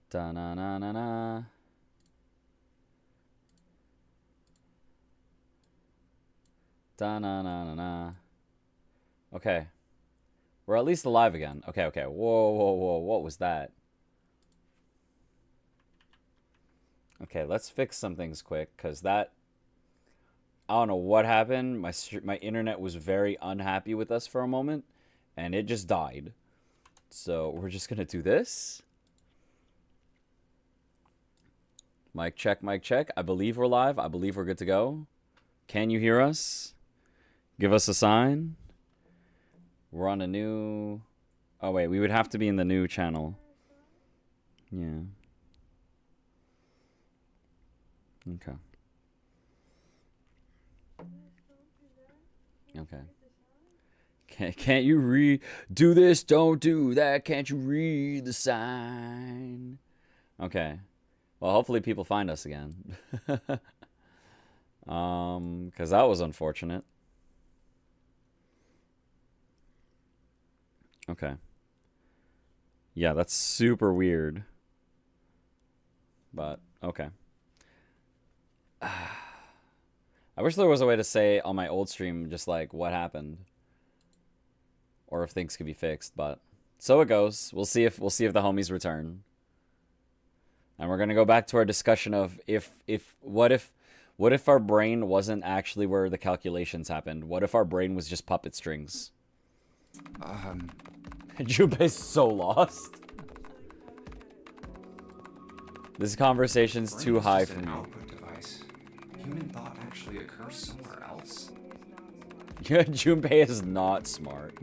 Da-na-na-na-na. Da-na-na-na-na. Okay. We're at least alive again. Okay, okay. Whoa, whoa, whoa. What was that? Okay, let's fix some things quick, because that... I don't know what happened. My internet was very unhappy with us for a moment, and it just died. So we're just going to do this. Mic check, mic check. I believe we're live. I believe we're good to go. Can you hear us? Give us a sign. We're on a new... Oh, wait. We would have to be in the new channel. Yeah. Okay. Okay. Can't you read? Do this, don't do that. Can't you read the sign? Okay. Well, hopefully people find us again. Because that was unfortunate. Okay. Yeah, that's super weird. But, okay. I wish there was a way to say on my old stream just like what happened. Or if things could be fixed, but so it goes. We'll see if the homies return. And we're gonna go back to our discussion of what if our brain wasn't actually where the calculations happened? What if our brain was just puppet strings? Junpei's so lost. This conversation's too high for me. Output device. Human thought actually occurs somewhere else. Junpei is not smart.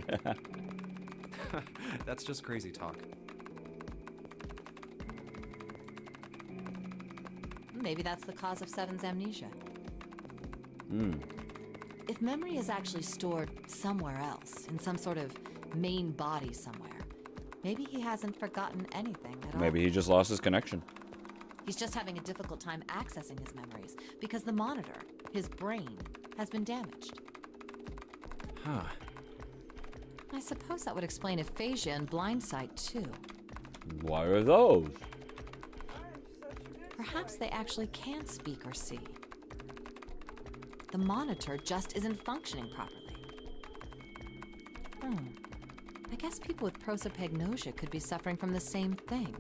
That's just crazy talk. Maybe that's the cause of Seven's amnesia. If memory is actually stored somewhere else, in some sort of main body somewhere, maybe he hasn't forgotten anything at all. Maybe he just lost his connection. He's just having a difficult time accessing his memories because the monitor, his brain, has been damaged. Huh. I suppose that would explain aphasia and blindsight, too. Why are those? Perhaps they actually can't speak or see. The monitor just isn't functioning properly. I guess people with prosopagnosia could be suffering from the same thing.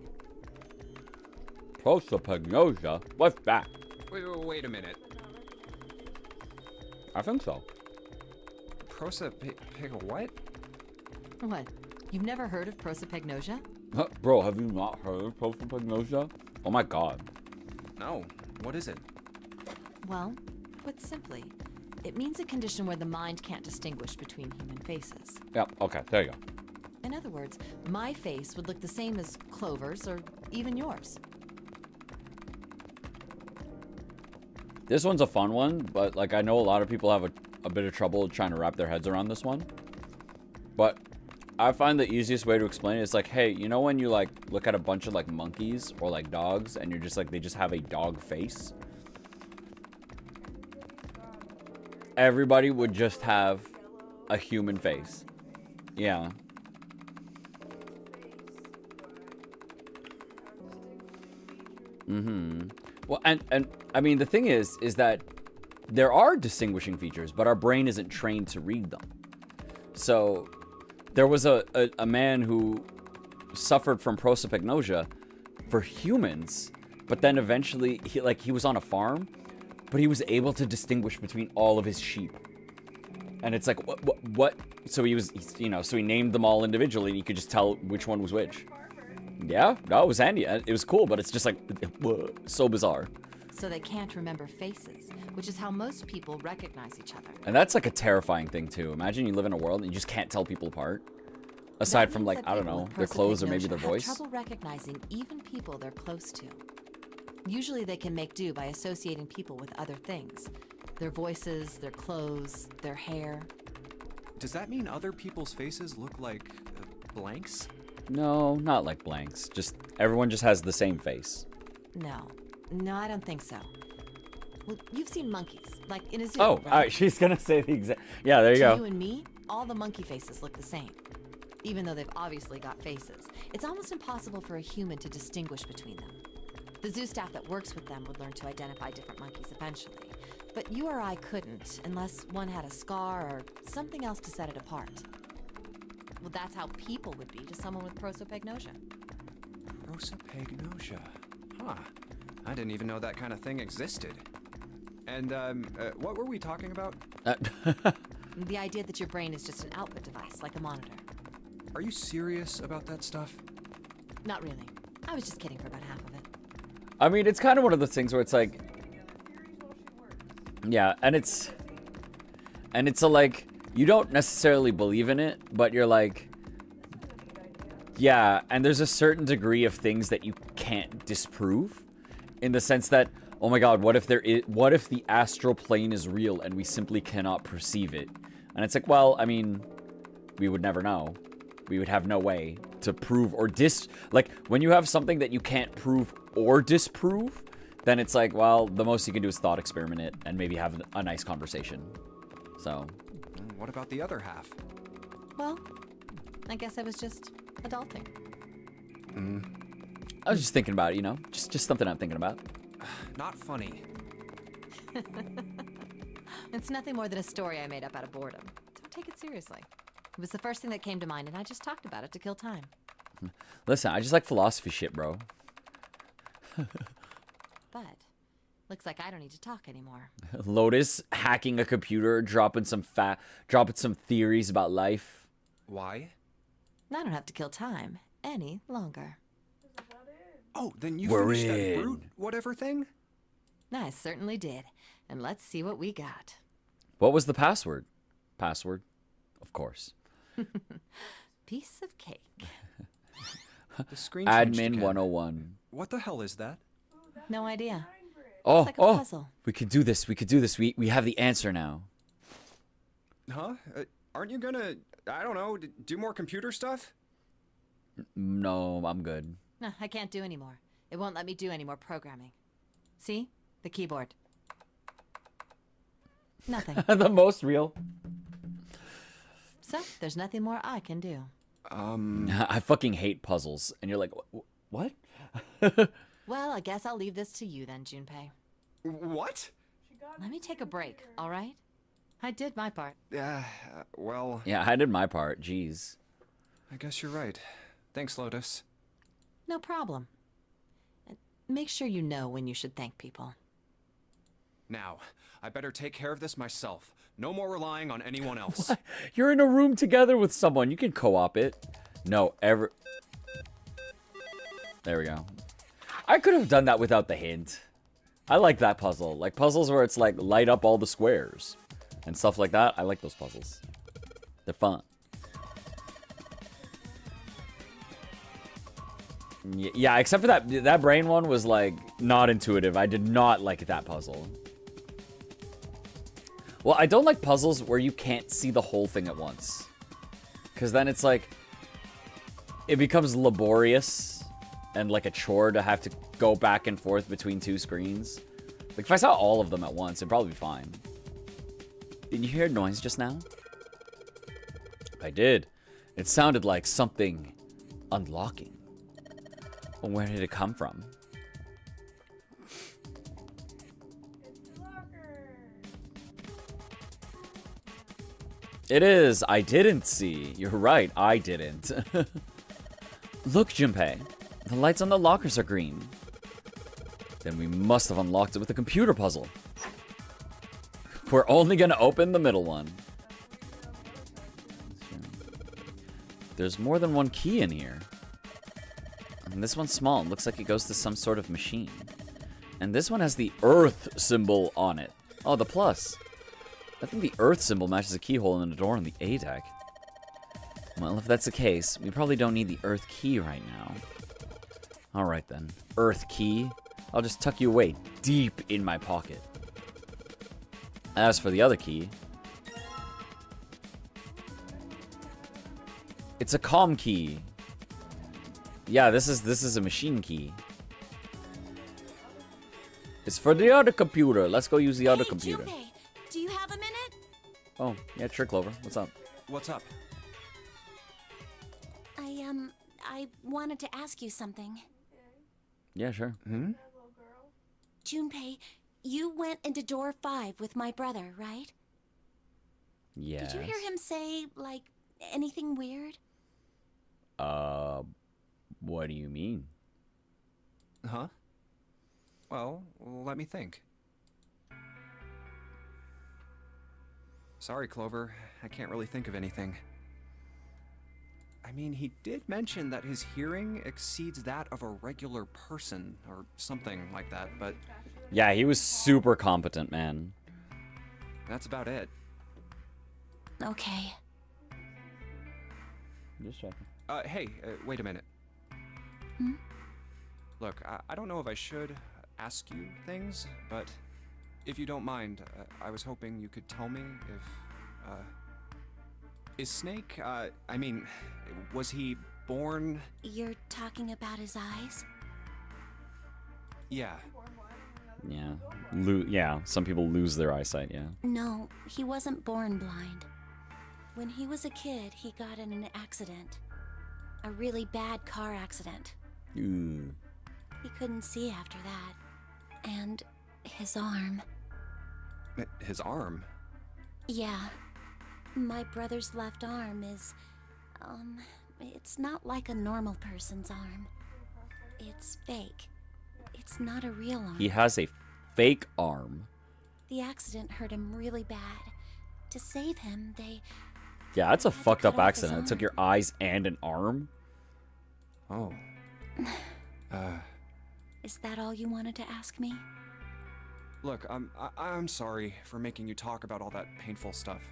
Prosopagnosia? What's that? Wait a minute. I think so. What? What? You've never heard of prosopagnosia? Bro, have you not heard of prosopagnosia? Oh my god. No. What is it? Well, put simply, it means a condition where the mind can't distinguish between human faces. Yep, okay, there you go. In other words, my face would look the same as Clover's or even yours. This one's a fun one, but like I know a lot of people have a bit of trouble trying to wrap their heads around this one. But I find the easiest way to explain it is like, hey, you know when you like look at a bunch of like monkeys or like dogs and you're just like, they just have a dog face? Everybody would just have a human face. Yeah. Well, and I mean, the thing is that there are distinguishing features, but our brain isn't trained to read them. So there was a man who suffered from prosopagnosia for humans, but then eventually he was on a farm, but he was able to distinguish between all of his sheep. And it's like, what? So so he named them all individually, and you could just tell which one was which. Yeah, no, it was handy. It was cool, but it's just like, so bizarre. So they can't remember faces, which is how most people recognize each other. And that's like a terrifying thing too. Imagine you live in a world and you just can't tell people apart. Aside from like, I don't know, their clothes or maybe their voice. Have trouble recognizing even people they're close to. Usually they can make do by associating people with other things. Their voices, their clothes, their hair. Does that mean other people's faces look like blanks? No, not like blanks. Just everyone just has the same face. No, I don't think so. Well, you've seen monkeys, like in a zoo. Oh, right? all right. She's gonna say the exact. Yeah, there you go. You and me, all the monkey faces look the same. even though they've obviously got faces. It's almost impossible for a human to distinguish between them. The zoo staff that works with them would learn to identify different monkeys eventually, but you or I couldn't unless one had a scar or something else to set it apart. Well, that's how people would be to someone with prosopagnosia. Prosopagnosia. Huh. I didn't even know that kind of thing existed. And, what were we talking about? The idea that your brain is just an output device, like a monitor. Are you serious about that stuff? Not really. I was just kidding for about half of it. I mean, it's kind of one of those things where it's like, yeah, and it's a like, you don't necessarily believe in it, but you're like, yeah, and there's a certain degree of things that you can't disprove, in the sense that, oh my god, what if the astral plane is real and we simply cannot perceive it? And it's like, well, I mean, we would never know. We would have no way to prove or like, when you have something that you can't prove or disprove, then it's like, well, the most you can do is thought experiment it and maybe have a nice conversation. So. What about the other half? Well, I guess I was just adulting. I was just thinking about it, you know? Just something I'm thinking about. Not funny. It's nothing more than a story I made up out of boredom. Don't take it seriously. It was the first thing that came to mind, and I just talked about it to kill time. Listen, I just like philosophy shit, bro. But looks like I don't need to talk anymore. Lotus hacking a computer, dropping some theories about life. Why? I don't have to kill time any longer. Oh, then you We're finished that in. brute whatever thing? I certainly did. And let's see what we got. What was the password? Password? Of course. Piece of cake. The screen changed Admin again. 101. What the hell is that? No idea. Oh, It's like a puzzle. we could do this. We could do this. We have the answer now. Huh? Aren't you gonna, I don't know, do more computer stuff? No, I'm good. No, I can't do anymore. It won't let me do any more programming. See? The keyboard. Nothing. The most real. So, there's nothing more I can do. I fucking hate puzzles. And you're like, what? Well, I guess I'll leave this to you then, Junpei. What? Let me take a break, all right? I did my part. Well, Yeah, I did my part. Jeez. I guess you're right. Thanks, Lotus. No problem. Make sure you know when you should thank people. Now, I better take care of this myself. No more relying on anyone else. You're in a room together with someone. You can co-op it. No, There we go. I could have done that without the hint. I like that puzzle. Like puzzles where it's like light up all the squares and stuff like that. I like those puzzles. They're fun. Yeah, except for that brain one was like not intuitive. I did not like that puzzle. Well, I don't like puzzles where you can't see the whole thing at once. Because then it's like, it becomes laborious and like a chore to have to go back and forth between two screens. Like if I saw all of them at once, it'd probably be fine. Did you hear a noise just now? I did. It sounded like something unlocking. Where did it come from? It is. I didn't see. You're right. I didn't. Look, Junpei. The lights on the lockers are green. Then we must have unlocked it with a computer puzzle. We're only going to open the middle one. There's more than one key in here. And this one's small. It looks like it goes to some sort of machine. And this one has the Earth symbol on it. Oh, the plus. I think the Earth symbol matches a keyhole in the door on the A deck. Well, if that's the case, we probably don't need the Earth key right now. Alright then. Earth key. I'll just tuck you away deep in my pocket. As for the other key, it's a comm key. Yeah, this is a machine key. It's for the other computer. Let's go use the other computer. Junpei, do you have a minute? Oh, yeah, Trick Clover. What's up? What's up? I wanted to ask you something. Yeah, sure. Junpei, you went into door 5 with my brother, right? Yes. Did you hear him say, like, anything weird? What do you mean? Huh? Well, let me think. Sorry, Clover. I can't really think of anything. I mean, he did mention that his hearing exceeds that of a regular person, or something like that, but Yeah, he was super competent, man. that's about it. Okay. Just checking. Hey, wait a minute. Look, I don't know if I should ask you things, but if you don't mind, I was hoping you could tell me if, is Snake, I mean, was he born? You're talking about his eyes? Yeah. Yeah. Yeah, some people lose their eyesight, yeah. No, he wasn't born blind. When he was a kid, he got in an accident. A really bad car accident. Ooh. He couldn't see after that. And his arm. His arm? Yeah. My brother's left arm is, it's not like a normal person's arm. It's fake. It's not a real arm. He has a fake arm. The accident hurt him really bad. To save him, they... Yeah, that's a had to fucked up cut off his accident. It took arm. your eyes and an arm. Oh. Is that all you wanted to ask me? Look, I'm sorry for making you talk about all that painful stuff.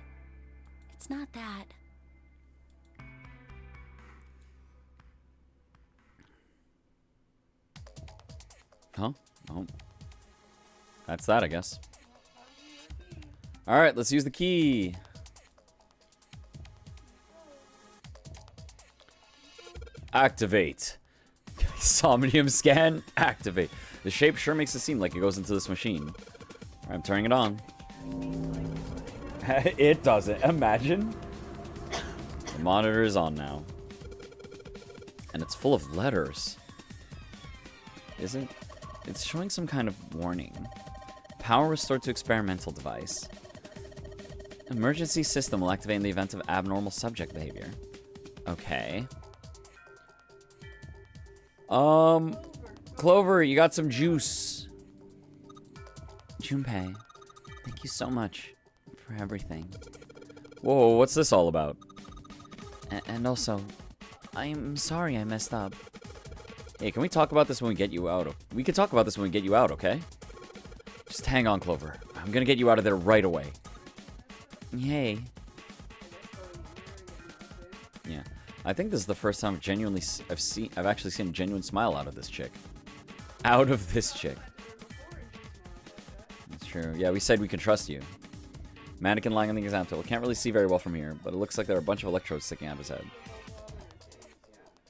It's not that. Huh? Oh. That's that, I guess. Alright, let's use the key. Activate. Somnium scan. Activate. The shape sure makes it seem like it goes into this machine. Alright, I'm turning it on. It doesn't. Imagine. The monitor is on now. And it's full of letters. Isn't? It's showing some kind of warning. Power restored to experimental device. Emergency system will activate in the event of abnormal subject behavior. Okay. Clover, you got some juice. Junpei, thank you so much for everything. Whoa, what's this all about? And also, I'm sorry I messed up. Hey, can we talk about this when we get you out? We can talk about this when we get you out, okay? Just hang on, Clover. I'm gonna get you out of there right away. Yay. Yeah. I think this is the first time I've actually seen a genuine smile out of this chick. Out of this chick. That's true. Yeah, we said we can trust you. Mannequin lying on the exam table. Can't really see very well from here, but it looks like there are a bunch of electrodes sticking out of his head.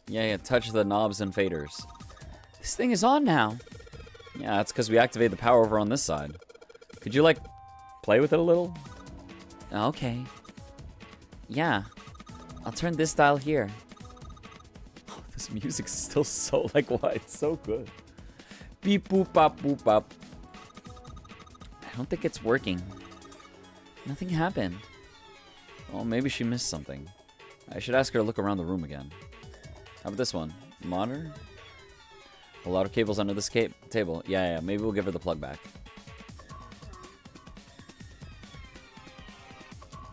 Yeah, touch the knobs and faders. This thing is on now. Yeah, that's because we activated the power over on this side. Could you, like, play with it a little? Okay. Yeah. I'll turn this dial here. Oh, this music's still so, like, what? It's so good. Beep, boop, bop, boop, bop. I don't think it's working. Nothing happened. Oh, maybe she missed something. I should ask her to look around the room again. How about this one? Monitor? A lot of cables under this table. Yeah, maybe we'll give her the plug back.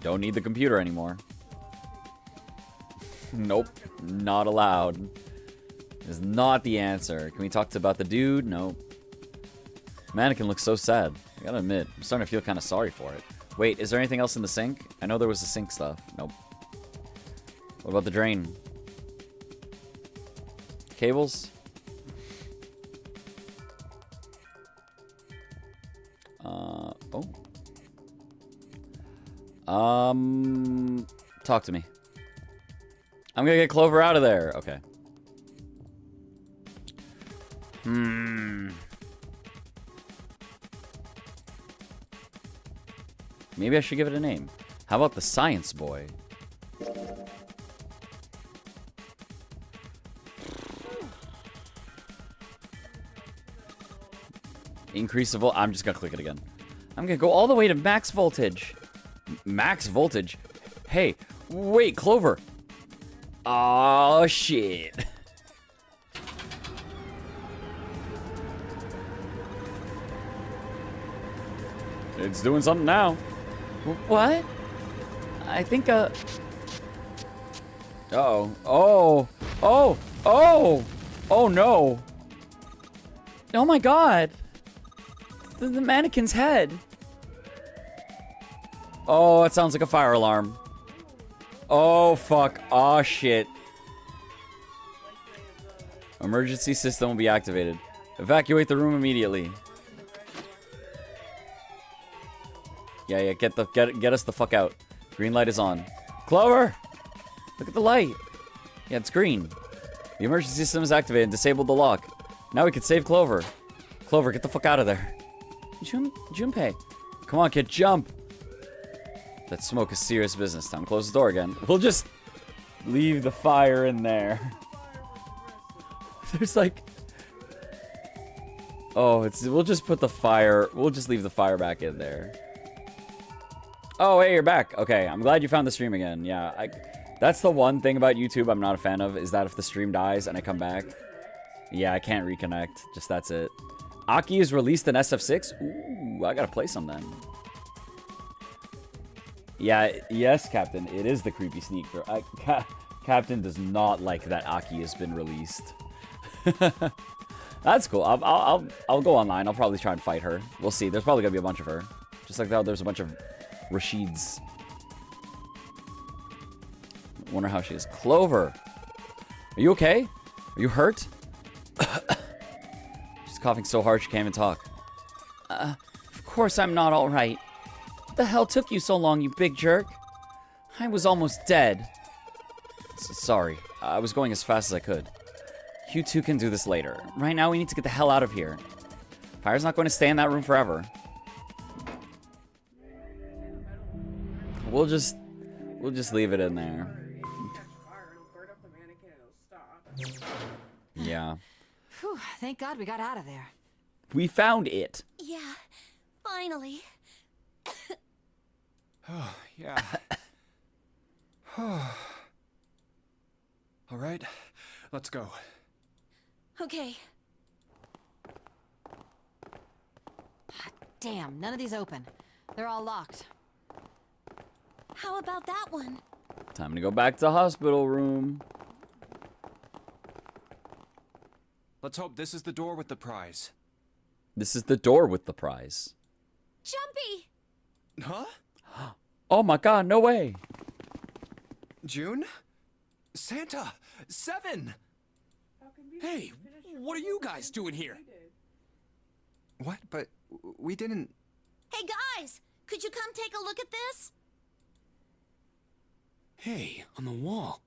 Don't need the computer anymore. Nope. Not allowed. Is not the answer. Can we talk about the dude? Nope. Mannequin looks so sad. I gotta admit, I'm starting to feel kind of sorry for it. Wait, is there anything else in the sink? I know there was the sink stuff. Nope. What about the drain? Cables? Talk to me. I'm gonna get Clover out of there. Okay. Maybe I should give it a name. How about the Science Boy? Increase the I'm just gonna click it again. I'm gonna go all the way to max voltage. Max voltage? Hey, wait, Clover. Oh, shit. It's doing something now. What? I think, Uh-oh. Oh. Oh. Oh. Oh, no. Oh, my God. The mannequin's head. Oh, it sounds like a fire alarm. Oh, fuck. Oh, shit. Emergency system will be activated. Evacuate the room immediately. Yeah, get us the fuck out. Green light is on. Clover! Look at the light. Yeah, it's green. The emergency system is activated. Disable the lock. Now we can save Clover. Clover, get the fuck out of there. Junpei. Come on, kid, jump. That smoke is serious business. Time to close the door again. We'll just leave the fire in there. There's like... Oh, we'll just put the fire... We'll just leave the fire back in there. Oh, hey, you're back. Okay, I'm glad you found the stream again. Yeah, that's the one thing about YouTube I'm not a fan of, is that if the stream dies and I come back... Yeah, I can't reconnect. Just that's it. Aki is released in SF6? Ooh, I gotta play some then. Yeah, yes, Captain. It is the creepy sneaker. Captain does not like that Aki has been released. That's cool. I'll go online. I'll probably try and fight her. We'll see. There's probably gonna be a bunch of her. Just like how there's a bunch of Rashids. Wonder how she is. Clover! Are you okay? Are you hurt? She's coughing so hard she can't even talk. Of course I'm not alright. What the hell took you so long, you big jerk? I was almost dead. Sorry. I was going as fast as I could. You two can do this later. Right now we need to get the hell out of here. Fire's not going to stay in that room forever. We'll just leave it in there. Yeah. Whew, thank God we got out of there. We found it. Yeah, finally. Oh, yeah. All right, let's go. Okay. Damn, none of these open. They're all locked. How about that one? Time to go back to the hospital room. Let's hope this is the door with the prize. This is the door with the prize. Jumpy! Huh? Oh my god, no way. June? Santa! 7! Hey, what are you guys doing here? What? But we didn't... Hey guys, could you come take a look at this? Hey, on the wall.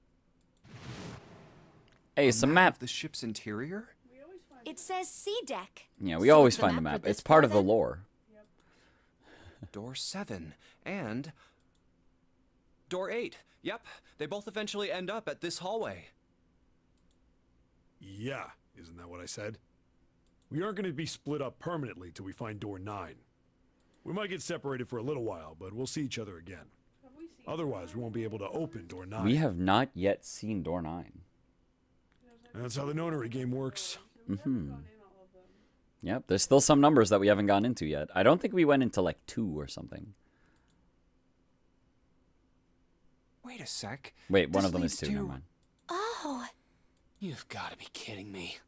Hey, it's a map. Of the ship's interior? It says sea deck. Yeah, we So always it's a find the map map. with It's this part door of the then? lore. Door 7 and door 8. Yep, they both eventually end up at this hallway. Yeah, isn't that what I said? We aren't going to be split up permanently till we find door 9. We might get separated for a little while, but we'll see each other again. Otherwise, we won't be able to open door 9. We have not yet seen door 9. That's how the Nonary game works. Yep, there's still some numbers that we haven't gone into yet. I don't think we went into like 2 or something. Wait a sec. Wait, one This of them is leads 2, to- never mind. Oh, You've got to be kidding me.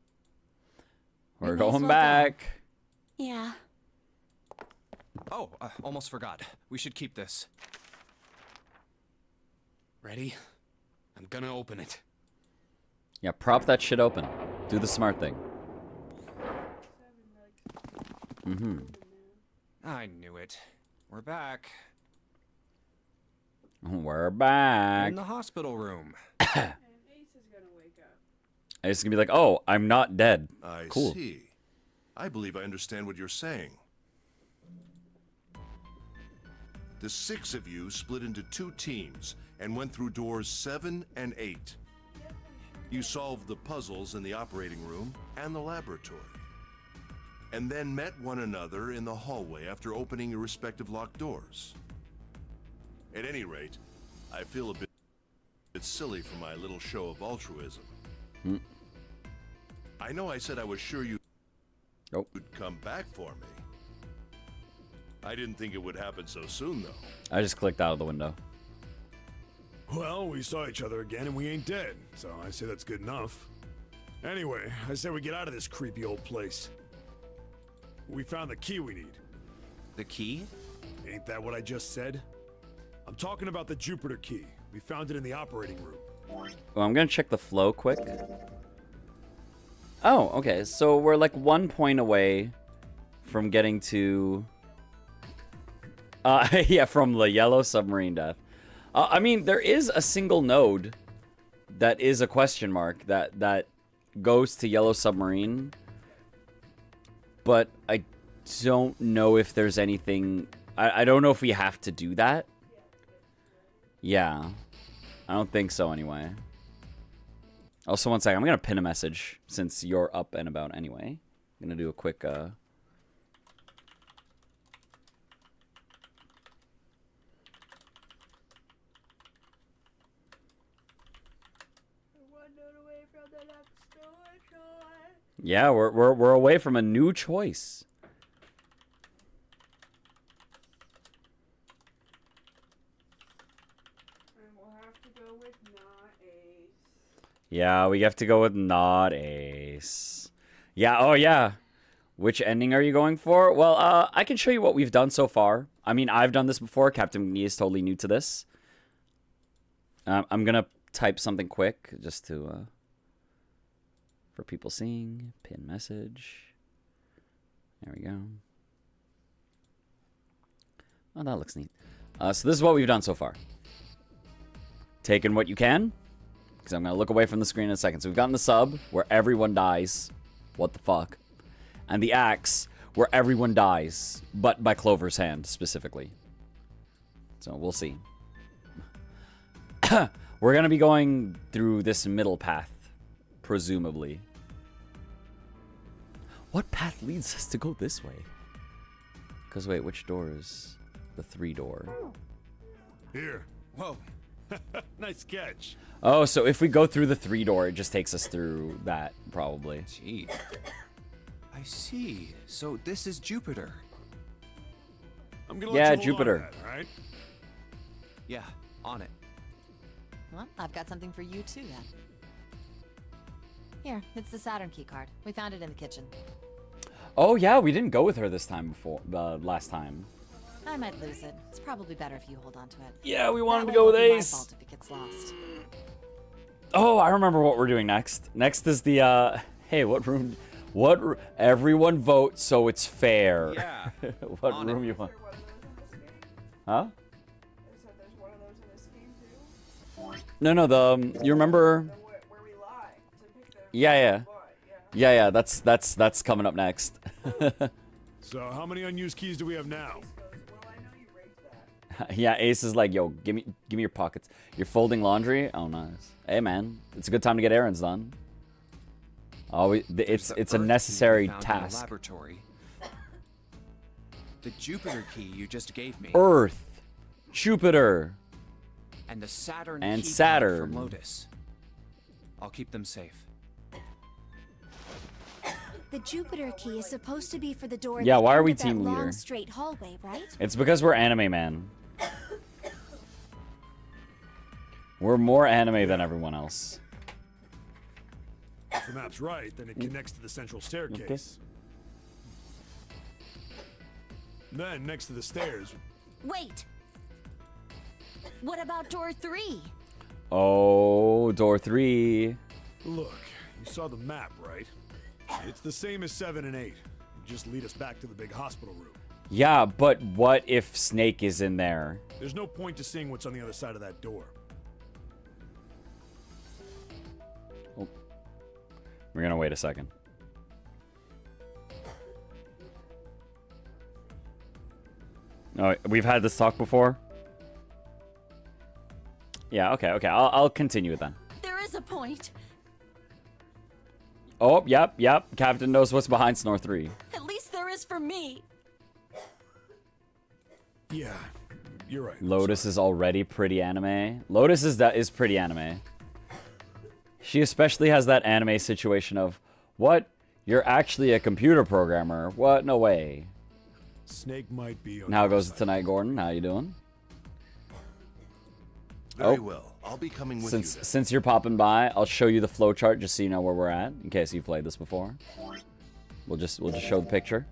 We're might as going well go. back. yeah. Oh, almost forgot. We should keep this. Ready? I'm gonna open it. Yeah, prop that shit open. Do the smart thing. I knew it. We're back. We're back. In the hospital room. It's gonna be like, oh, I'm not dead. I Cool. see. I believe I understand what you're saying. The 6 of you split into 2 teams and went through doors 7 and 8. You solved the puzzles in the operating room and the laboratory. and then met one another in the hallway after opening your respective locked doors. At any rate, I feel a bit silly for my little show of altruism. I know I said I was sure you'd come back for me. I didn't think it would happen so soon, though. I just clicked out of the window. Well, we saw each other again and we ain't dead, so I say that's good enough. Anyway, I say we get out of this creepy old place. We found the key we need. The key? Ain't that what I just said? I'm talking about the Jupiter key. We found it in the operating room. Well, I'm gonna check the flow quick. Oh, okay. So we're like 1 point away from getting to... yeah, from the yellow submarine death. I mean, there is a single node that is a question mark that goes to yellow submarine. But I don't know if there's anything... I don't know if we have to do that. Yeah. I don't think so anyway. Also, one second. I'm going to pin a message since you're up and about anyway. I'm going to do a quick... Yeah, we're away from a new choice. And we'll have to go with not Ace. Yeah, we have to go with not Ace. Yeah, oh yeah. Which ending are you going for? Well, I can show you what we've done so far. I mean, I've done this before. Captain McNee is totally new to this. I'm gonna type something quick just to... for people seeing. Pin message. There we go. Oh, that looks neat. So this is what we've done so far. Taken what you can. Because I'm going to look away from the screen in a second. So we've gotten the sub, where everyone dies. What the fuck? And the axe, where everyone dies. But by Clover's hand, specifically. So we'll see. We're going to be going through this middle path. Presumably. What path leads us to go this way? Because wait, which door is the 3-door? Here. Whoa. Nice catch. Oh, so if we go through the 3-door, it just takes us through that, probably. Gee. I see. So this is Jupiter. I'm gonna Yeah, let you hold Jupiter. on to that, all right? Yeah, on it. Well, I've got something for you too then. Here, it's the Saturn key card. We found it in the kitchen. Oh yeah, we didn't go with her this time before, last time. I might lose it. It's probably better if you hold on to it. Yeah, we wanted That to way go it with won't be my Ace. fault if it gets lost. Oh, I remember what we're doing next. Next is the, hey, what room? Everyone vote so it's fair. Yeah. What On room it. you want? Is there one of those in this game? Huh? They said there's one of those in this game too. No, you remember? Where we lie to pick the Yeah, yeah. butt, yeah. Yeah, that's coming up next. So how many unused keys do we have now? Ace goes, well, I know you raised that. Yeah, Ace is like, yo, give me your pockets. You're folding laundry? Oh, nice. Hey, man, it's a good time to get errands done. There's It's the a Earth key necessary you found in the task. laboratory. The Jupiter key you just gave me. Earth, Jupiter, And the Saturn And key card Saturn. from Lotus. I'll keep them safe. The Jupiter key is supposed to be for the door. at Yeah, the why are end we of that team long, leader? straight hallway, right? It's because we're anime, man. We're more anime than everyone else. If the map's right, then it connects to the central staircase. Then, next to the stairs, Wait. What about door 3? Oh, door 3. look, you saw the map, right? It's the same as 7 and 8. Just lead us back to the big hospital room. Yeah, but what if Snake is in there? There's no point to seeing what's on the other side of that door. We're gonna wait a second. Oh, we've had this talk before? Yeah, okay. I'll continue it then. There is a point. Oh, yep. Captain knows what's behind Snore 3. At least is for me. Yeah, you're right. I'm Lotus sorry. is already pretty anime. Lotus is pretty anime. She especially has that anime situation of, what? You're actually a computer programmer. What? No way. Snake might be on And how your goes it side. tonight, Gordon? How you doing? Very Oh. well. I'll be coming with Since you then. since you're popping by, I'll show you the flowchart just so you know where we're at, in case you've played this before. We'll just show the picture.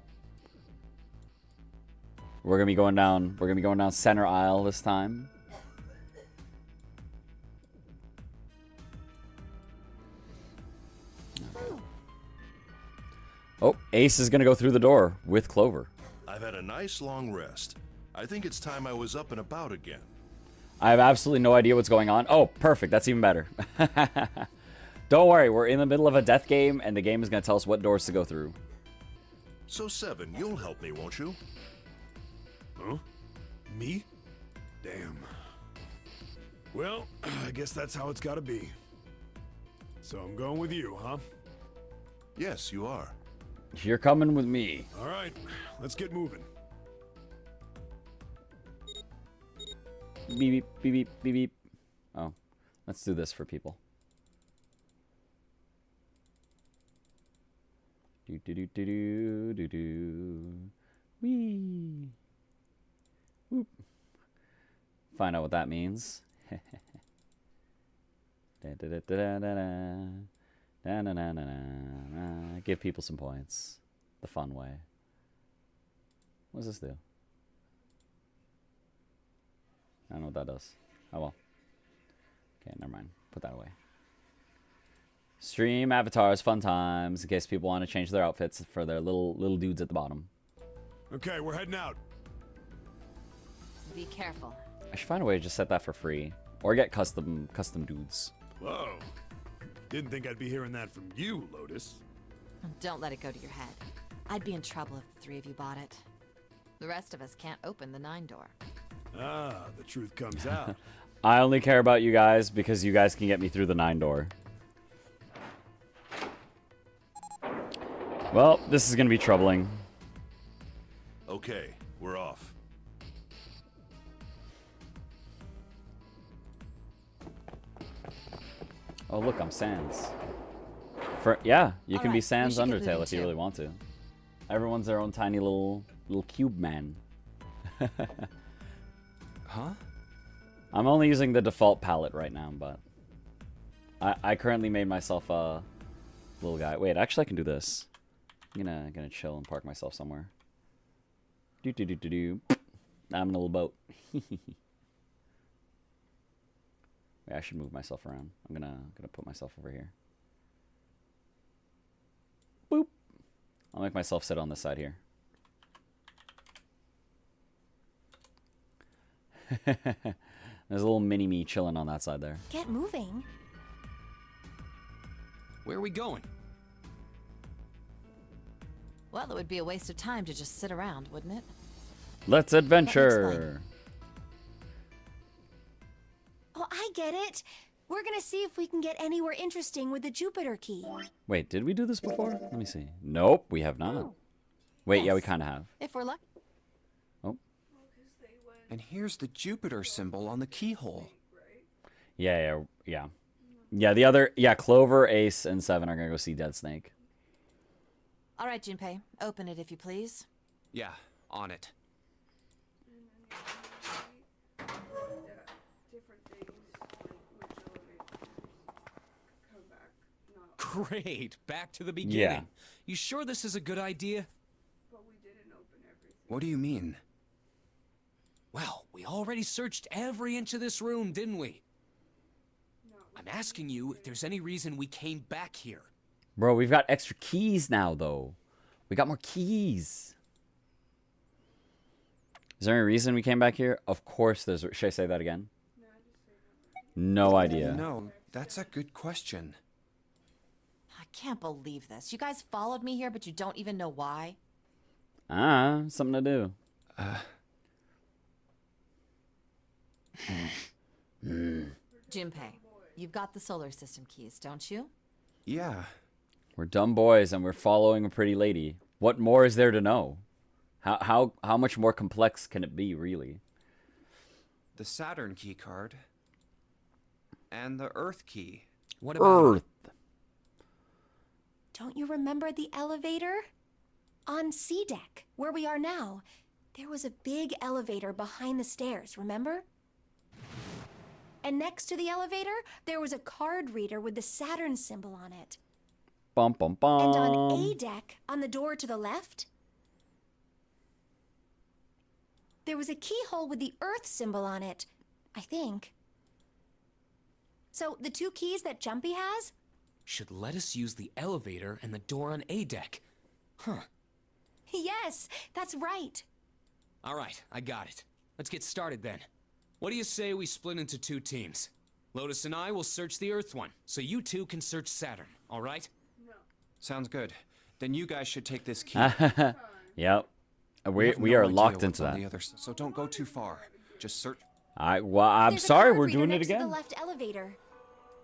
We're gonna be going down center aisle this time. Okay. Oh, Ace is gonna go through the door with Clover. I've had a nice long rest. I think it's time I was up and about again. I have absolutely no idea what's going on. Oh, perfect. That's even better. Don't worry, we're in the middle of a death game, and the game is gonna tell us what doors to go through. So, Seven, you'll help me, won't you? Huh? Me? Damn. Well, I guess that's how it's gotta be. So I'm going with you, huh? Yes, you are. You're coming with me. All right, let's get moving. Beep, beep, beep, beep, beep, beep. Oh, let's do this for people. Do, do, do, do, do, do, do. Whee. Whoop. Find out what that means. Da, da, da, da, da, da, da. Na, na, na, na, na. Give people some points. The fun way. What does this do? I don't know what that does. Oh well. Okay, never mind. Put that away. Stream avatars, fun times, in case people want to change their outfits for their little dudes at the bottom. Okay, we're heading out. Be careful. I should find a way to just set that for free. Or get custom dudes. Whoa. Didn't think I'd be hearing that from you, Lotus. Don't let it go to your head. I'd be in trouble if the three of you bought it. The rest of us can't open the 9 door. Ah, the truth comes out. I only care about you guys because you guys can get me through the 9 door. Well, this is going to be troubling. Okay, we're off. Oh, look, I'm Sans. Yeah, you can be Alright, we Sans should get Undertale moving if you too. really want to. Everyone's their own tiny little cube man. Huh? I'm only using the default palette right now, but I currently made myself a little guy. Wait, actually I can do this. I'm gonna chill and park myself somewhere. Do do do do do. I'm in a little boat. Wait, I should move myself around. I'm gonna put myself over here. Boop. I'll make myself sit on this side here. There's a little mini me chilling on that side there. Get moving. Where are we going? Well, it would be a waste of time to just sit around, wouldn't it? Let's adventure. Oh, I get it. We're gonna see if we can get anywhere interesting with the Jupiter key. Wait, did we do this before? Let me see. Nope, we have not. Wait, yeah, we Yes. kind of have. If we're lucky. Oh, And here's the Jupiter symbol on the keyhole. yeah. Yeah, the other, Clover, Ace, and Seven are gonna go see Dead Snake. All right, Junpei, open it if you please. Yeah, on it. Different things, like which elevators come back. Not, Great, back to the beginning. Yeah. You sure this is a good idea? but we didn't open everything. What do you mean? Well, we already searched every inch of this room, didn't we? I'm asking you if there's any reason we came back here. Bro, we've got extra keys now, though. We got more keys. Is there any reason we came back here? Of course there's... Should I say that again? No idea. No, that's a good question. I can't believe this. You guys followed me here, but you don't even know why. Something to do. Junpei, you've got the solar system keys, don't you? Yeah. We're dumb boys and we're following a pretty lady. What more is there to know? How much more complex can it be, really? The Saturn key card. And the Earth key. What about Earth. Don't you remember the elevator? On C deck, where we are now, there was a big elevator behind the stairs, remember? And next to the elevator, there was a card reader with the Saturn symbol on it. Bum bum bum. And on A deck, on the door to the left, there was a keyhole with the Earth symbol on it, I think. So the two keys that Jumpy has? should let us use the elevator and the door on A deck? Huh. Yes, that's right. All right, I got it. Let's get started then. What do you say we split into 2 teams? Lotus and I will search the Earth one, so you 2 can search Saturn, all right? Sounds good. Then you guys should take this key. Yep. We have We no are idea locked what's into on that. the other so don't go too far. Just search. I'm There's a sorry, card we're reader doing it next to again. the left elevator.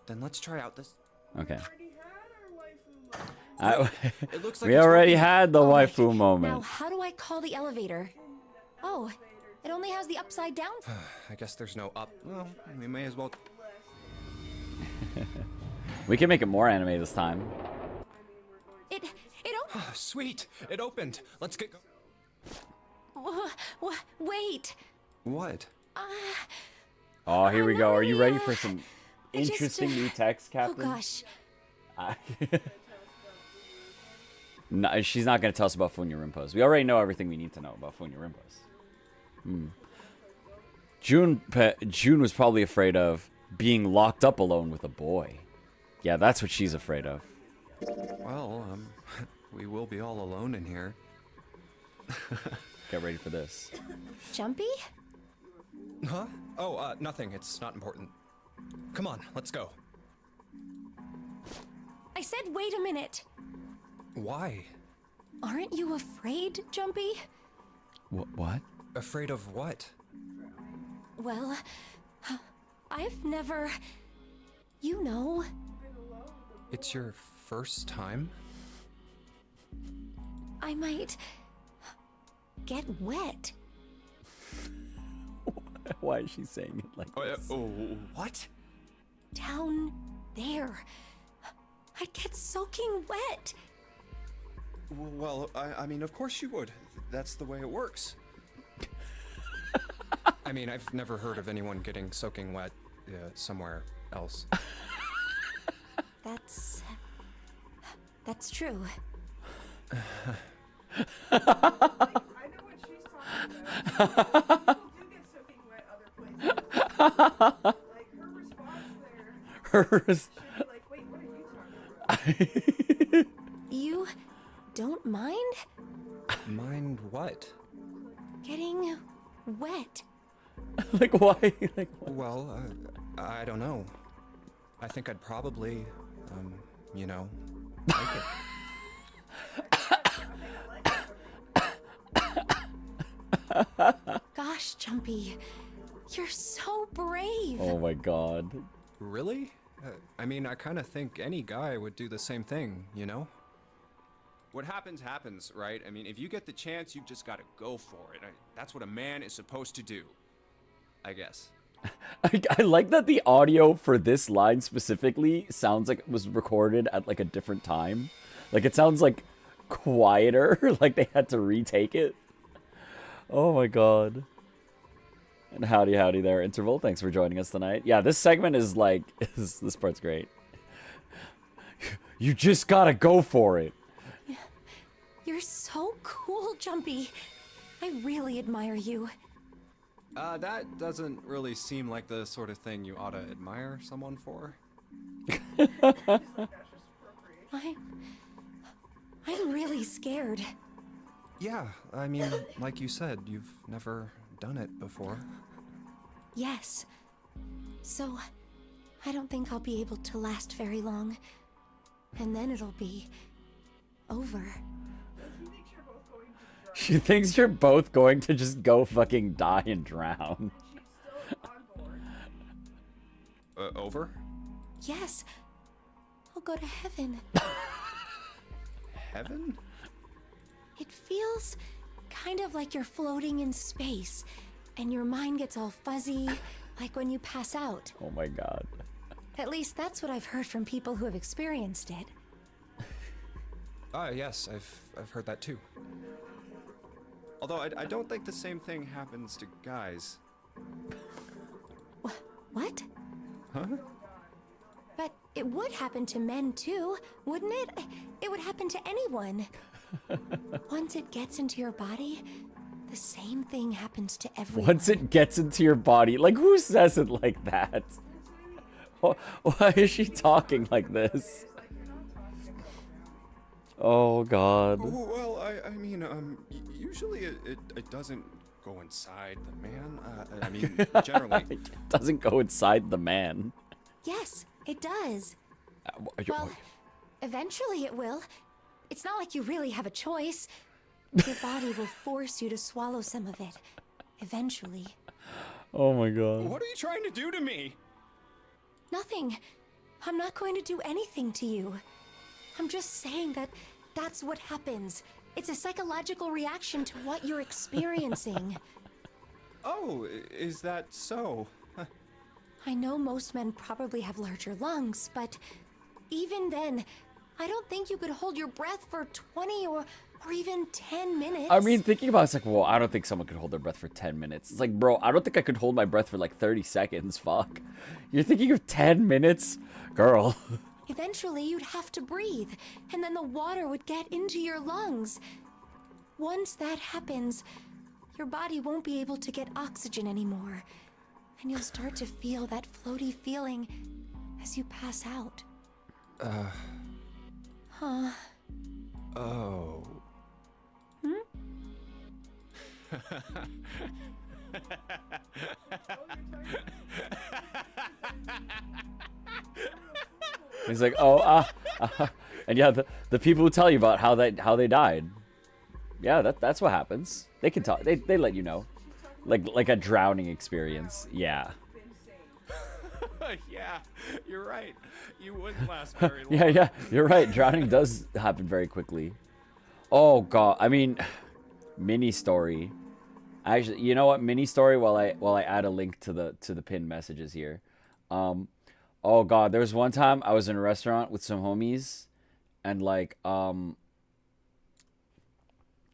Then let's try out this. Okay. Already had our waifu moment. It looks like We it's already working. had the All right, waifu Now, moment. how do I call the elevator? Oh, it only has the upside down. I guess there's no up. Well, we may as well. We can make it more anime this time. It Sweet, it opened. Let's get. wait. What? Oh, here we go. Are you ready Nonary, for some I just, interesting new text, Oh Captain? gosh. No, she's not going to tell us about Funya Rimpos. We already know everything we need to know about Funya Rimpos. June was probably afraid of being locked up alone with a boy. Yeah, that's what she's afraid of. Well, we will be all alone in here. Get ready for this. Jumpy? Huh? Oh, nothing. It's not important. Come on, let's go. I said wait a minute. Why? Aren't you afraid, Jumpy? What? Afraid of what? Well, I've never... You know. It's your first time? I might... get wet. Why is she saying it like this? What? Down there. I'd get soaking wet. Well, I mean, of course you would. That's the way it works. I mean, I've never heard of anyone getting soaking wet somewhere else. That's true. I know what she's talking about. People do get soaking wet other places. Like her response there. She'd be like, wait, what are you talking about? You don't mind Mind what? getting wet? Like why? Like what? Well, I don't know. I think I'd probably, you know, like it. Gosh, Jumpy, you're so brave. Oh my god. Really? I mean, I kind of think any guy would do the same thing, you know? What happens, happens, right? I mean, if you get the chance, you've just got to go for it. That's what a man is supposed to do, I guess. I like that the audio for this line specifically sounds like it was recorded at like a different time. Like it sounds like quieter, like they had to retake it. Oh my god. And howdy there, Interval. Thanks for joining us tonight. Yeah, this segment is like, this part's great. You just gotta go for it. You're so cool, Jumpy. I really admire you. That doesn't really seem like the sort of thing you ought to admire someone for. I'm really scared. Yeah, I mean, like you said, you've never done it before. Yes. So, I don't think I'll be able to last very long. And then it'll be over. She thinks you're both going to just go fucking die and drown. She's still on board. Over? Yes. I'll go to heaven. Heaven? It feels kind of like you're floating in space, and your mind gets all fuzzy, like when you pass out. Oh my god. At least that's what I've heard from people who have experienced it. Yes, I've heard that too. Although I don't think the same thing happens to guys. What? Huh? But it would happen to men too, wouldn't it? It would happen to anyone. Once it gets into your body, the same thing happens to everyone. Once it gets into your body, like who says it like that? Why is she talking like this? Oh god. Well, I mean, usually it doesn't go inside the man. I mean, generally. It doesn't go inside the man. Yes, it does. Well, eventually it will. It's not like you really have a choice. Your body will force you to swallow some of it. Eventually. Oh my god. What are you trying to do to me? Nothing. I'm not going to do anything to you. I'm just saying that that's what happens. It's a psychological reaction to what you're experiencing. Oh, is that so? I know most men probably have larger lungs, but even then, I don't think you could hold your breath for 20 or even 10 minutes. I mean, thinking about it's like, well, I don't think someone could hold their breath for 10 minutes. It's like, bro, I don't think I could hold my breath for like 30 seconds. Fuck. You're thinking of 10 minutes? Girl. Eventually, you'd have to breathe, and then the water would get into your lungs. Once that happens, your body won't be able to get oxygen anymore, and you'll start to feel that floaty feeling as you pass out. Huh? Oh. He's like, oh, and yeah, the people who tell you about how they died. Yeah, that's what happens. They can talk. They let you know, like a drowning experience. Yeah. Yeah, you're right. You wouldn't last very long. Yeah, you're right. Drowning does happen very quickly. Oh god, I mean, mini story. Actually, you know what? Mini story. While I add a link to the pinned messages here. Oh god, there was one time I was in a restaurant with some homies, and like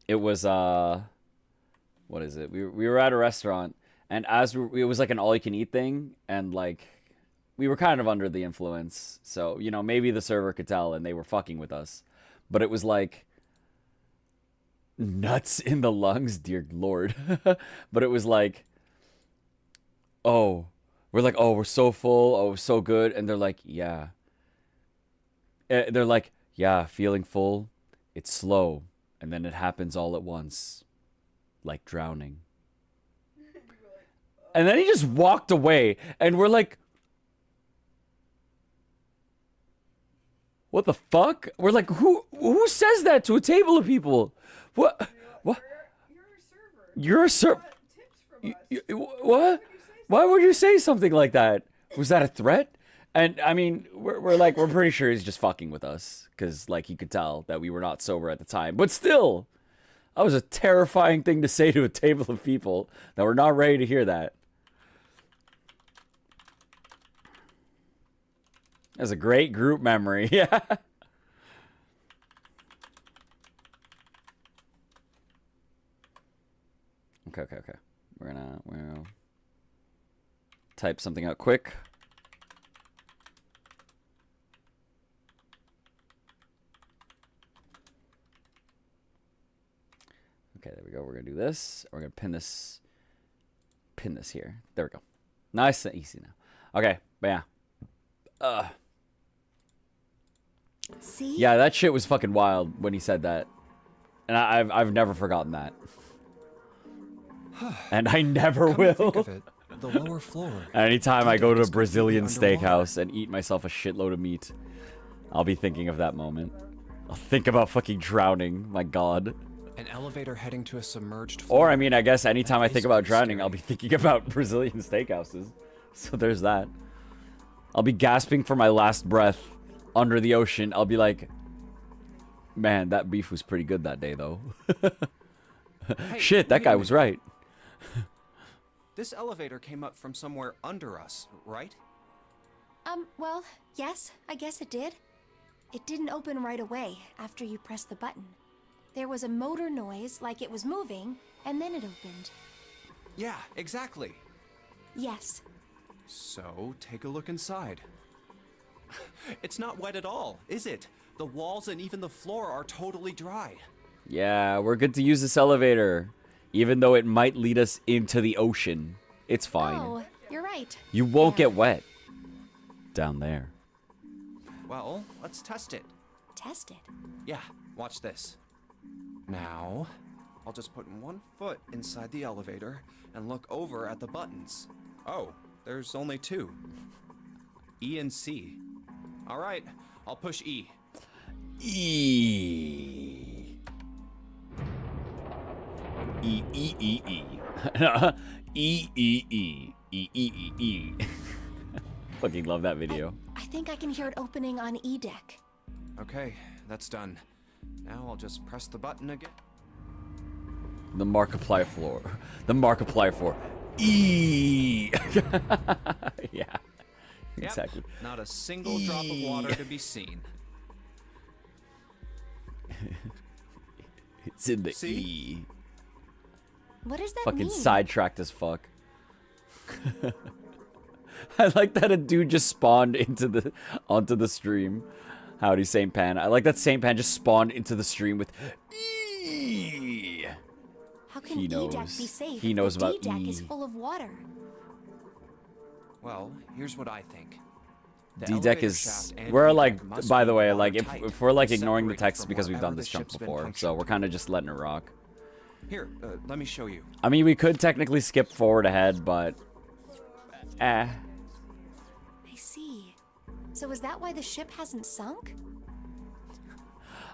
it was what is it? We were at a restaurant, and it was like an all you can eat thing, and like we were kind of under the influence, so you know maybe the server could tell, and they were fucking with us, but it was like nuts in the lungs, dear lord. But it was like, oh. We're like, oh, we're so full. Oh, so good. And they're like, yeah. They're like, yeah, feeling full. It's slow. And then it happens all at once. Like drowning. And then he just walked away. And we're like, what the fuck? We're like, who says that to a table of people? What? What? You're a server. What? Why would you say something like that? Was that a threat? And I mean, we're pretty sure he's just fucking with us, because like he could tell that we were not sober at the time. But still, that was a terrifying thing to say to a table of people that were not ready to hear that. That's a great group memory. Yeah. Okay. We're gonna type something out quick. Okay, there we go. We're gonna do this. We're gonna pin this here. There we go. Nice and easy now. Okay, but yeah. See? Yeah, that shit was fucking wild when he said that. And I've never forgotten that. And I never Come to think will. of it, the lower floor. Anytime I go to a Brazilian completely steakhouse and eat myself a shitload of meat, I'll be thinking of that moment. I'll think about fucking drowning. My god. An elevator heading to a submerged floor. Or, I mean, I guess anytime I That think is about pretty drowning, scary. I'll be thinking about Brazilian steakhouses. So there's that. I'll be gasping for my last breath under the ocean. I'll be like... Man, that beef was pretty good that day, though. Hey, Shit, that wait a guy was minute. right. This elevator came up from somewhere under us, right? Well, yes, I guess it did. It didn't open right away after you pressed the button. There was a motor noise like it was moving, and then it opened. Yeah, exactly. Yes. So, take a look inside. It's not wet at all, is it? The walls and even the floor are totally dry. Yeah, we're good to use this elevator. Even though it might lead us into the ocean. It's fine. Oh, you're right. You won't Yeah. get wet. Down there. Well, let's test it. Test it. Yeah, watch this. Now, I'll just put one foot inside the elevator and look over at the buttons. Oh, there's only two. E and C. All right, I'll push E. E. E E E E. E E E. E E E E. Fucking love that video. I think I can hear it opening on E deck. Okay, that's done. Now I'll just press the button again. The Markiplier floor. The Markiplier floor. E. Yeah. Exactly. Yep, not a single drop of water to be seen. It's in the See? E. What does that Fucking mean? sidetracked as fuck. I like that a dude just spawned onto the stream. Howdy, Saint Pan. I like that Saint Pan just spawned into the stream with E. How can He E deck knows. be safe? He if knows the about D deck E. is full of water. Well, here's what I think. The D deck elevator is. shaft and We're E deck like, must by be the way, like watertight if we're like and ignoring the separated text from because we've done wherever this the jump ship's been before, so punctured. we're kind of just letting it rock. Here, let me show you. I mean, we could technically skip forward ahead, but I see. So is that why the ship hasn't sunk?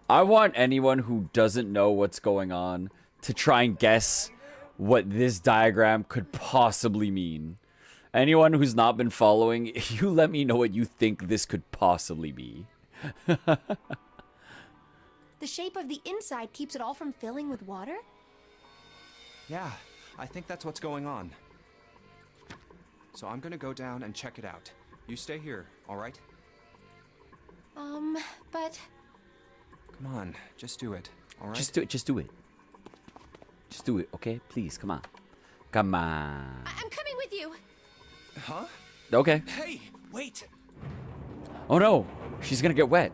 I want anyone who doesn't know what's going on to try and guess what this diagram could possibly mean. Anyone who's not been following, you let me know what you think this could possibly be. The shape of the inside keeps it all from filling with water? Yeah, I think that's what's going on. So I'm gonna go down and check it out. You stay here, all right? But Come on, just do it, all right? Just do it. Just do it. Just do it, okay? Please, come on. Come on. I'm coming with you. Huh? Okay. Hey, wait! Oh no, she's gonna get wet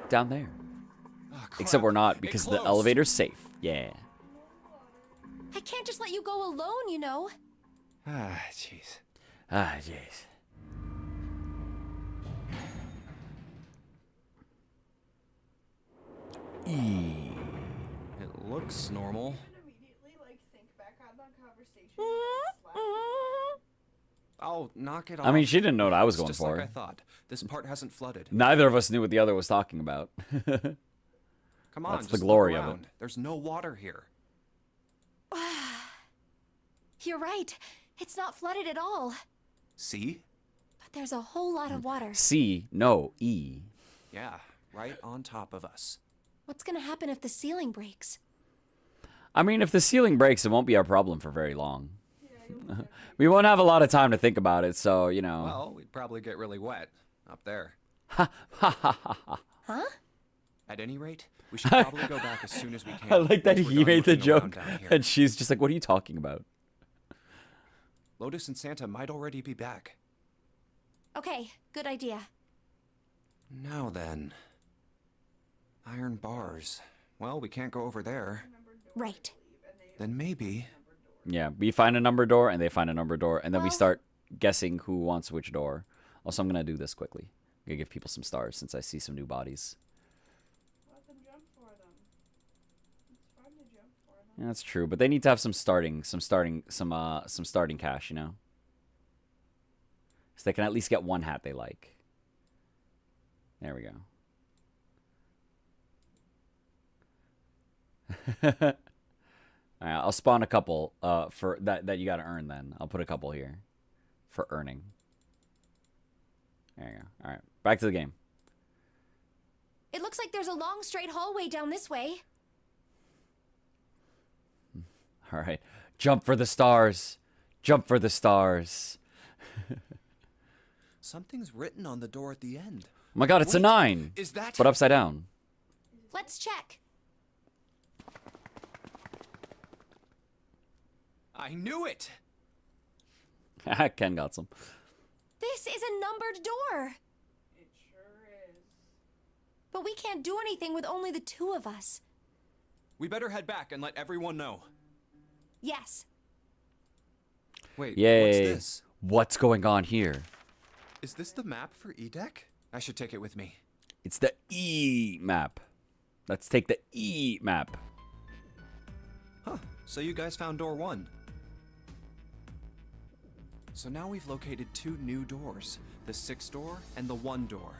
down there. Oh, Except crap. we're not It because the closed. elevator's safe. Yeah. I can't just let you go alone, you know. Ah, jeez. Ah, jeez. E. It looks normal. Immediately, like, think back on that conversation. Oh, knock it off. I mean, she didn't know what I was It's going just for. like I thought. This part hasn't flooded. Neither of us knew what the other was talking about. Come on, That's the just glory look of it. around. There's no water here. You're right. It's not flooded at all. See? But there's a whole lot of water. C, no, E. Yeah, right on top of us. What's gonna happen if the ceiling breaks? I mean, if the ceiling breaks, it won't be our problem for very long. We won't have a lot of time to think about it, so, you know. Well, we'd probably get really wet up there. Huh? At any rate, we should probably go back as soon as we can. I like that once we're he done made the looking around joke, down here. and she's just like, what are you talking about? Lotus and Santa might already be back. Okay, good idea. Now then. Iron bars. Well, we can't go over there. Right. Then maybe... Yeah, we find a number door, and they find a number door, and then we Well- start guessing who wants which door. Also, I'm going to do this quickly. I'm going to give people some stars since I see some new bodies. Let them jump for them. It's fun to jump for them. Yeah, that's true, but they need to have some starting cash, you know? So they can at least get one hat they like. There we go. Alright, I'll spawn a couple for that you gotta earn then. I'll put a couple here for earning. There you go. Alright, back to the game. It looks like there's a long straight hallway down this way. All right. Jump for the stars. Jump for the stars. Something's written on the door at the end. Oh my god, it's a Wait, 9. Is that... But upside down. Let's check. I knew it! Ken got some. This is a numbered door. It sure is. But we can't do anything with only the 2 of us. We better head back and let everyone know. Yes. Wait, Yay. what's this? What's going on here? Is this the map for Edek? I should take it with me. It's the E map. Let's take the E map. Huh, so you guys found door 1. So now we've located 2 new doors. The 6 door and the 1 door.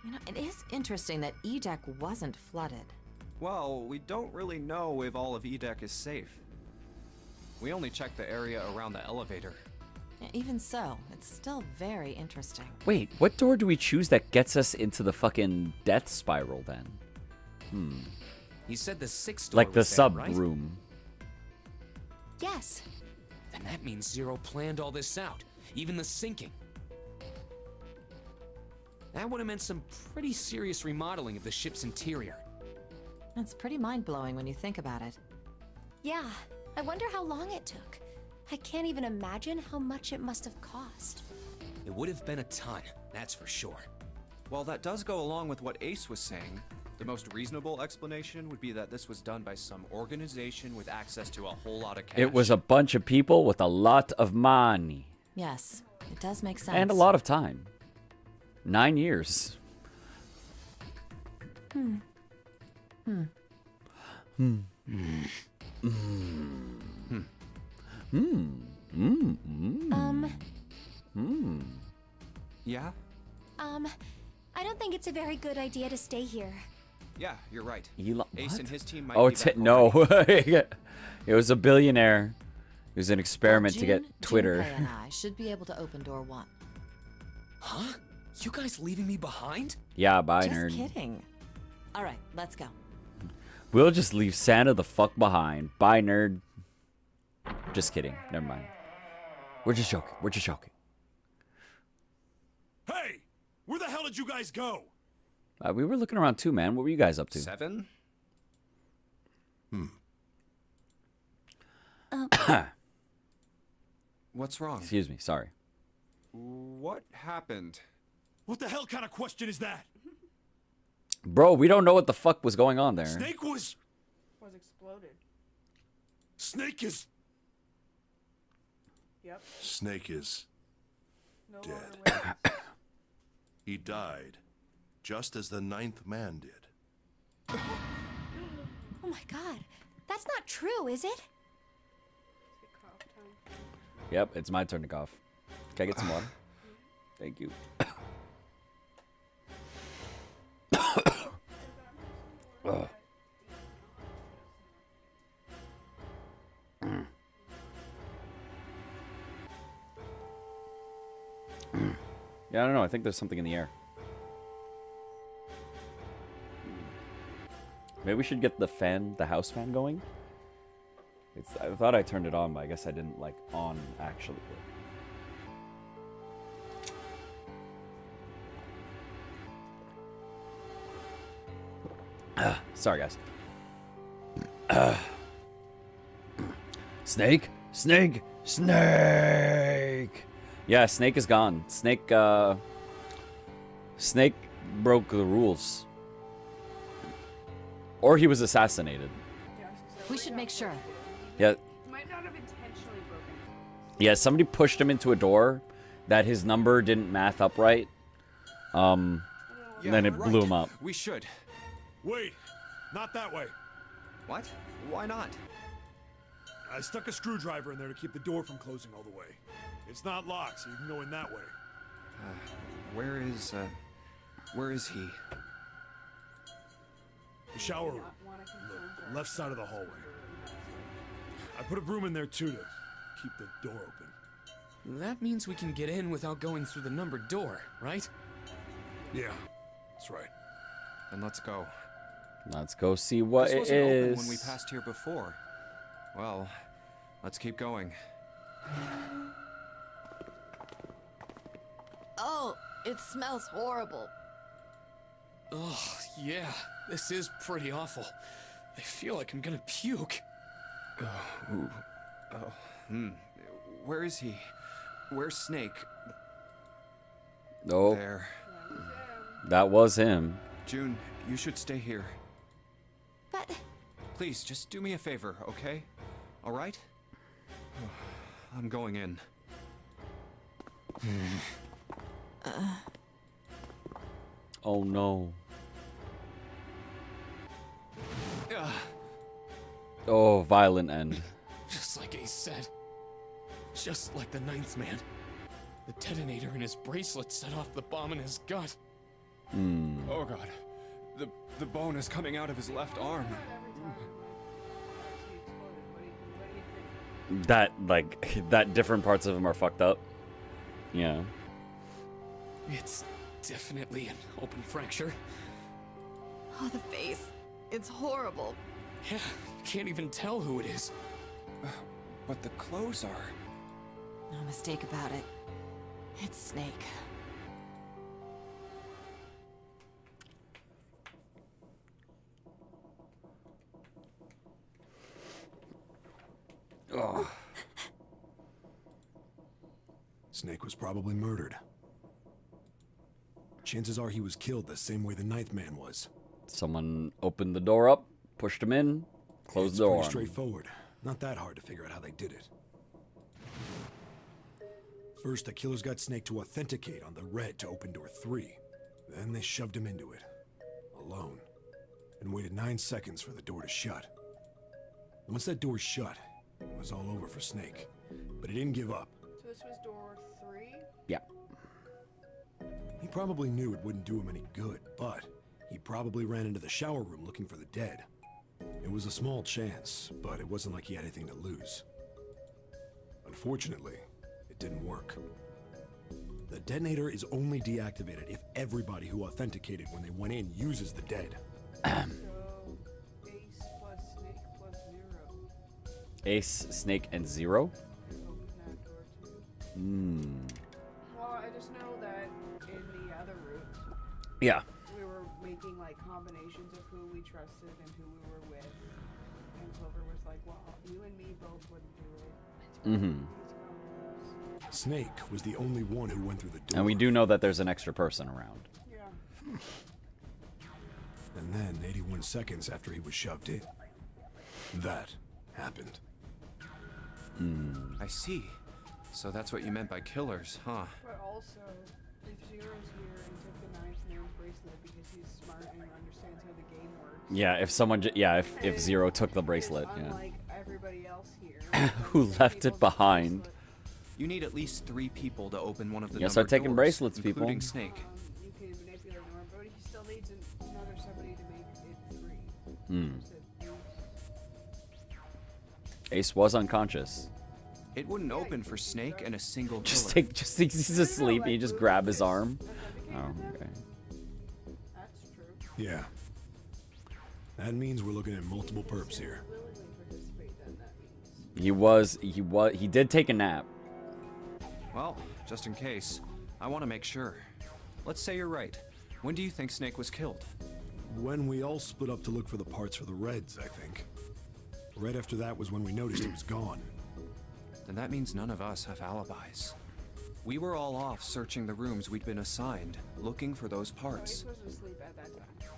You know, it is interesting that E-Deck wasn't flooded. Well, we don't really know if all of Edek is safe. We only checked the area around the elevator. Even so, it's still very interesting. Wait, what door do we choose that gets us into the fucking death spiral then? You said the 6th door Like the was there, sub right? room. Yes. Then that means Zero planned all this out, even the sinking. That would have meant some pretty serious remodeling of the ship's interior. It's pretty mind-blowing when you think about it. Yeah. I wonder how long it took. I can't even imagine how much it must have cost. It would have been a ton, that's for sure. Well, that does go along with what Ace was saying. The most reasonable explanation would be that this was done by some organization with access to a whole lot of cash. It was a bunch of people with a lot of money. Yes, it does make sense. And a lot of time. 9 years. Yeah? I don't think it's a very good idea to stay here. Yeah, you're right. Elon, Ace what? and his team might Oh, be it's back it. No. already. It was a billionaire. It was an experiment to get Jun, Twitter. Junpei and I should be able to open door 1. Huh? You guys leaving me behind? Yeah, bye, Just nerd. kidding. All right, let's go. We'll just leave Santa the fuck behind. Bye, nerd. Just kidding. Never mind. We're just joking. We're just joking. Hey! Where the hell did you guys go? We were looking around too, man. What were you guys up to? 7? What's wrong? Excuse me. Sorry. What happened? What the hell kind of question is that? Bro, we don't know what the fuck was going on there. Snake was... Was exploded. Snake is... Yep. Snake is... No Dead. longer with us. He died, just as the 9th man did. Oh my god. That's not true, is it? Is it cough time? Yep, it's my turn to cough. Can I get some water? Thank you. Ugh. Yeah, I don't know. I think there's something in the air. Maybe we should get the fan, the house fan going. I thought I turned it on, but I guess I didn't like on actually. Sorry, guys. Snake, snake, snake. Yeah, Snake is gone. Snake broke the rules, or he was assassinated. Yeah, We should make sure. Yeah. Might not have intentionally broken. Yeah, somebody pushed him into a door that his number didn't math up right. And then it blew him up. We should. Wait, not that way. What? Why not? I stuck a screwdriver in there to keep the door from closing all the way. It's not locked, so you can go in that way. Where is he? The shower room. The left side of the hallway. I put a broom in there too to keep the door open. That means we can get in without going through the numbered door, right? Yeah, that's right. then let's go. Let's go see what This it wasn't open is. when we passed here before. Well, let's keep going. Oh, it smells horrible. Oh, yeah. This is pretty awful. I feel like I'm gonna puke. Where is he? Where's Snake? Oh, There. that was him. June, you should stay here. But Please, just do me a favor, okay? All right? I'm going in. Oh no. Oh, violent end. Just like Ace said. Just like the ninth man. The detonator in his bracelet set off the bomb in his gut. Oh god. The bone is coming out of his left arm. That, like, that different parts of him are fucked up. Yeah. It's definitely an open fracture. Oh, the face. It's horrible. Yeah, you can't even tell who it is. But the clothes are... No mistake about it. It's Snake. Oh. Snake was probably murdered. Chances are he was killed the same way the ninth man was. Someone opened the door up, pushed him in, closed It's the door pretty on him. straightforward. Not that hard to figure out how they did it. First, the killers got Snake to authenticate on the red to open door 3. Then they shoved him into it, alone, and waited 9 seconds for the door to shut. Once that door shut, it was all over for Snake. But he didn't give up. So this was door 3? Yeah. He probably knew it wouldn't do him any good, but he probably ran into the shower room looking for the dead. It was a small chance, but it wasn't like he had anything to lose. Unfortunately, it didn't work. The detonator is only deactivated if everybody who authenticated when they went in uses the dead. So Ace plus Snake plus 0. Ace, Snake, and Zero? Open that door too. Hmm. Well, I just know that in the other route, Yeah. we were making like combinations of who we trusted and who we were with. And Clover was like, well, you and me both wouldn't do it. Mm-hmm. Snake was the only one who went through the door. And we do know that there's an extra person around. Yeah. And then, 81 seconds after he was shoved in, that happened. I see. So that's what you meant by killers, huh? But also, if Zero's here and took the ninth man's bracelet because he's smart and understands how the game works. Yeah, if someone, if Zero took the bracelet, yeah. Unlike everybody else here. Who like, left able it to behind. bracelet, You need at least 3 people to open one of the Yes, start numbered taking doors, bracelets, people. including Snake. You can manipulate Norm, but he still needs another somebody to make it 3. Hmm. So, Ace was unconscious. It wouldn't open for Snake and a single Just killer. just thinks he's asleep and you just grab his arm. Oh, okay. that's true. Yeah. That means we're looking at multiple perps here. Willingly participate then, that means. He did take a nap. Well, just in case, I want to make sure. Let's say you're right. When do you think Snake was killed? When we all split up to look for the parts for the Reds, I think. Right after that was when we noticed he was gone. Then that means none of us have alibis. We were all off searching the rooms we'd been assigned, looking for those Ace parts. wasn't asleep at that time.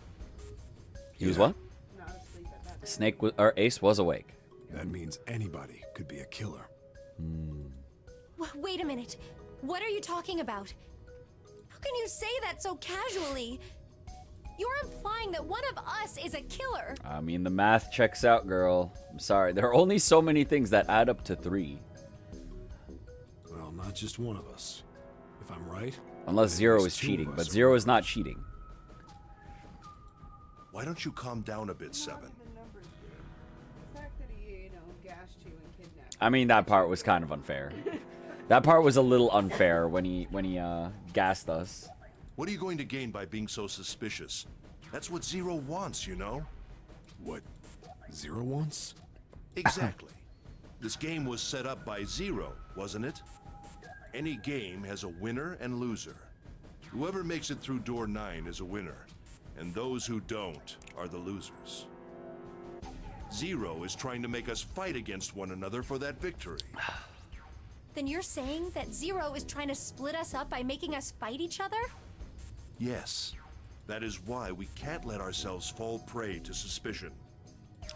He was Yeah. what? Not asleep at that time. Snake was, or Ace was awake. That means anybody could be a killer. wait a minute. What are you talking about? How can you say that so casually? You're implying that one of us is a killer. I mean, the math checks out, girl. I'm sorry. There are only so many things that add up to 3. Well, not just one of us. If I'm right. Unless at Zero least is 2 of cheating. us But are Zero is killers. not cheating. Why don't you calm down a bit, Seven? The numbers game. The fact that he, gassed you and kidnapped I mean, that part was kind of unfair. That part was a little unfair when he gassed us. What are you going to gain by being so suspicious? That's what Zero wants, you know? What Zero wants? Exactly. This game was set up by Zero, wasn't it? Any game has a winner and loser. Whoever makes it through door 9 is a winner, and those who don't are the losers. Zero is trying to make us fight against one another for that victory. Then you're saying that Zero is trying to split us up by making us fight each other? Yes. That is why we can't let ourselves fall prey to suspicion.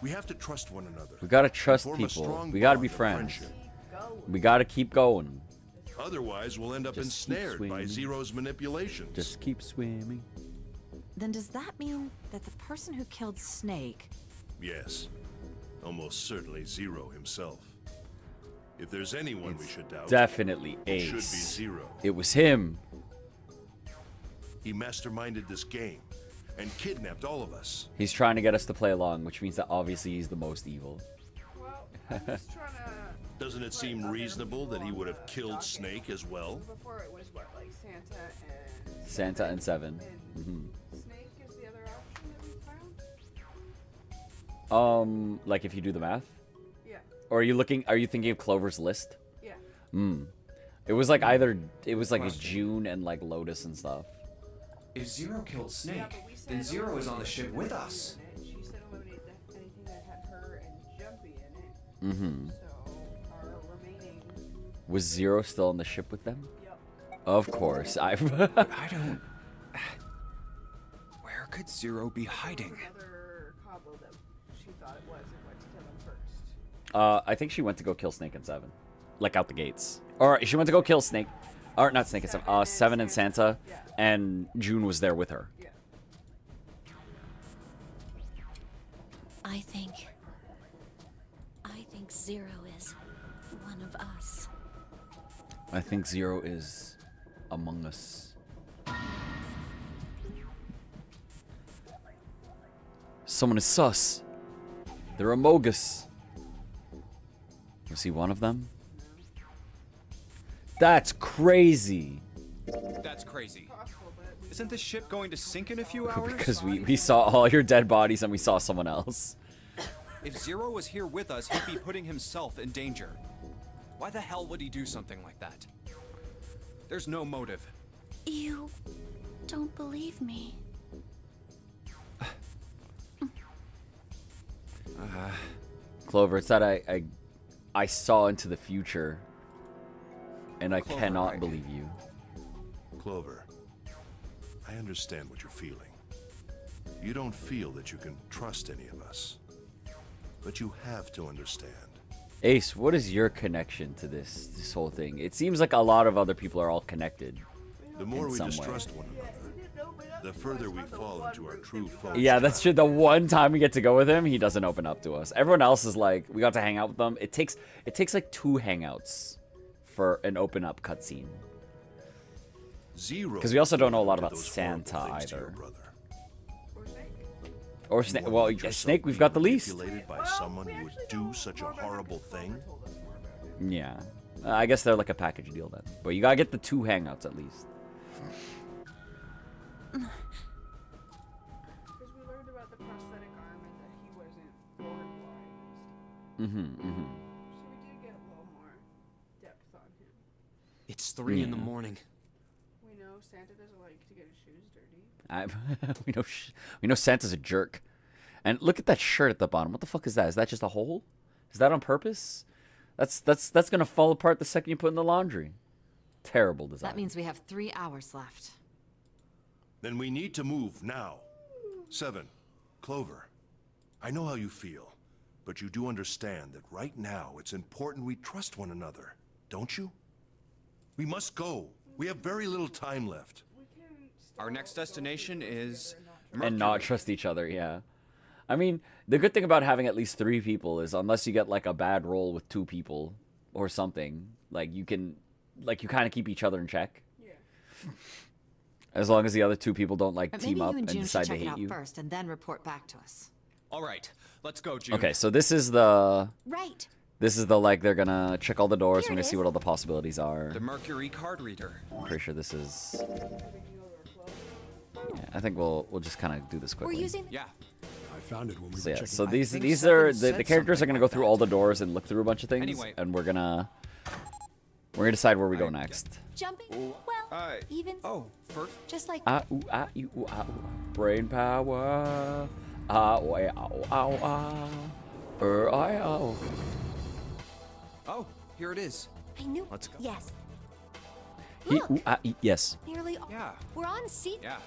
We have to trust one another. We gotta trust Form a people. strong We gotta be bond of friends. friendship. We gotta keep going. Otherwise, we'll end up Just keep ensnared by swimming. Zero's manipulations. Just keep swimming. Then does that mean that the person who killed Snake... Yes. Almost certainly Zero himself. If there's anyone we should doubt, Definitely it should be Ace. Zero. It was him. He masterminded this game and kidnapped all of us. He's trying to get us to play along, which means that obviously he's the most evil. Well, I'm just trying to. Doesn't it seem reasonable that he would have killed Snake as well? Before it was what, like Santa and. Santa and Seven. Snake is the other option that we found? Like if you do the math? Yeah. Or are you thinking of Clover's list? Yeah. It was like either, it was like June and like Lotus and stuff. If Zero killed Snake, but we then said Zero is on the eliminate ship with us. And she said eliminate anything that had her and Jumpy in it. So our remaining. Was Zero still on the ship with them? Yep. Of course. I don't... Where could Zero be hiding? Another Cabo that she thought it was and went to kill him first. I think she went to go kill Snake and Seven. Like out the gates. Or she went to go kill Snake. Or not Snake and Seven. Seven and Santa. Yeah. And June was there with her. Yeah. I think Zero is one of us. I think Zero is among us. Someone is sus. They're Amogus. You see one of them? That's crazy. That's crazy. Isn't this ship going to sink in a few hours? Because we saw all your dead bodies and we saw someone else. If Zero was here with us, he'd be putting himself in danger. Why the hell would he do something like that? There's no motive. You don't believe me. Clover, it's that I saw into the future. And I Clover, cannot right. believe you. Clover, I understand what you're feeling. You don't feel that you can trust any of us. But you have to understand. Ace, what is your connection to this whole thing? It seems like a lot of other people are all connected. The more In we some way. distrust one another, the further we fall into our true foes. Yeah, that's true. The one time we get to go with him, he doesn't open up to us. Everyone else is like, we got to hang out with them. It takes like 2 hangouts for an open up cutscene. Zero. 'Cause we also don't know a lot did about those horrible Santa things to your either. brother. Or You Snake. wanna Well, let yeah, yourself Snake, we've be got the least. manipulated by someone who would do such a horrible thing. Yeah. I guess they're like a package deal then. But you gotta get the 2 hangouts at least. Because we learned about the prosthetic arm and that he wasn't born blind. So we did get a little more depth on him. It's 3 in the Yeah. morning. We know Santa doesn't like to get his shoes dirty. we know Santa's a jerk. And look at that shirt at the bottom. What the fuck is that? Is that just a hole? Is that on purpose? That's gonna fall apart the second you put it in the laundry. Terrible design. That means we have 3 hours left. Then we need to move now. 7. Clover, I know how you feel, but you do understand that right now it's important we trust one another, don't you? We must go. We have very little time left. Our next destination is... and not trust each other, yeah. I mean, the good thing about having at least 3 people is unless you get like a bad roll with 2 people or something, like you kind of keep each other in check. Yeah. As long as the other 2 people don't like But team maybe up you and and June decide should to check it hate out you. first and then report back to us. All right, let's go, June. Okay, so this is the Right. like they're gonna check all the doors. Here We're it gonna see is. what all the possibilities are. The Mercury card reader. I'm pretty sure this is. Yeah, I think we'll just kind of do this We're quickly. using. Yeah. I found it when we So were yeah, checking. so I these think these Seven are said the characters are something gonna go like through that. all the doors and look through a bunch of things, Anyway. and we're gonna decide where we go next. Jumping? Well, even. Oh, first. Just like. Ah ooh ah ooh ooh, ah ooh. Brain power. Ah oh ah oh ah ah. Ah oh. Oh, here it is. I knew. Let's go. Yes. He Look, ooh ah ee, yes. nearly. Yeah. We're on seat. Yeah.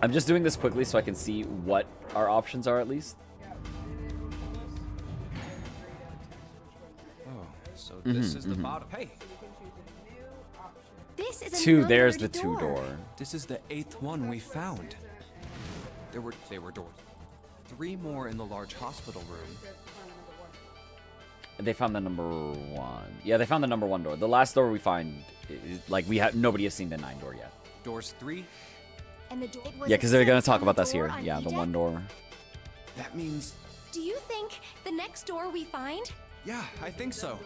I'm just doing this quickly so I can see what our options are at least. Oh, so this is the bottom. Hey, This is Two. another There's the two door. this is the 8th one we found. They were doors. 3 more in the large hospital room. They found the number 1. Yeah, they found the number 1 door. The last door we find, like nobody has seen the 9 door yet. Doors 3. And the door. Yeah, because they're gonna talk about this here. Yeah, the 1 door. That means. Do you think the next door we find? Yeah, I think so.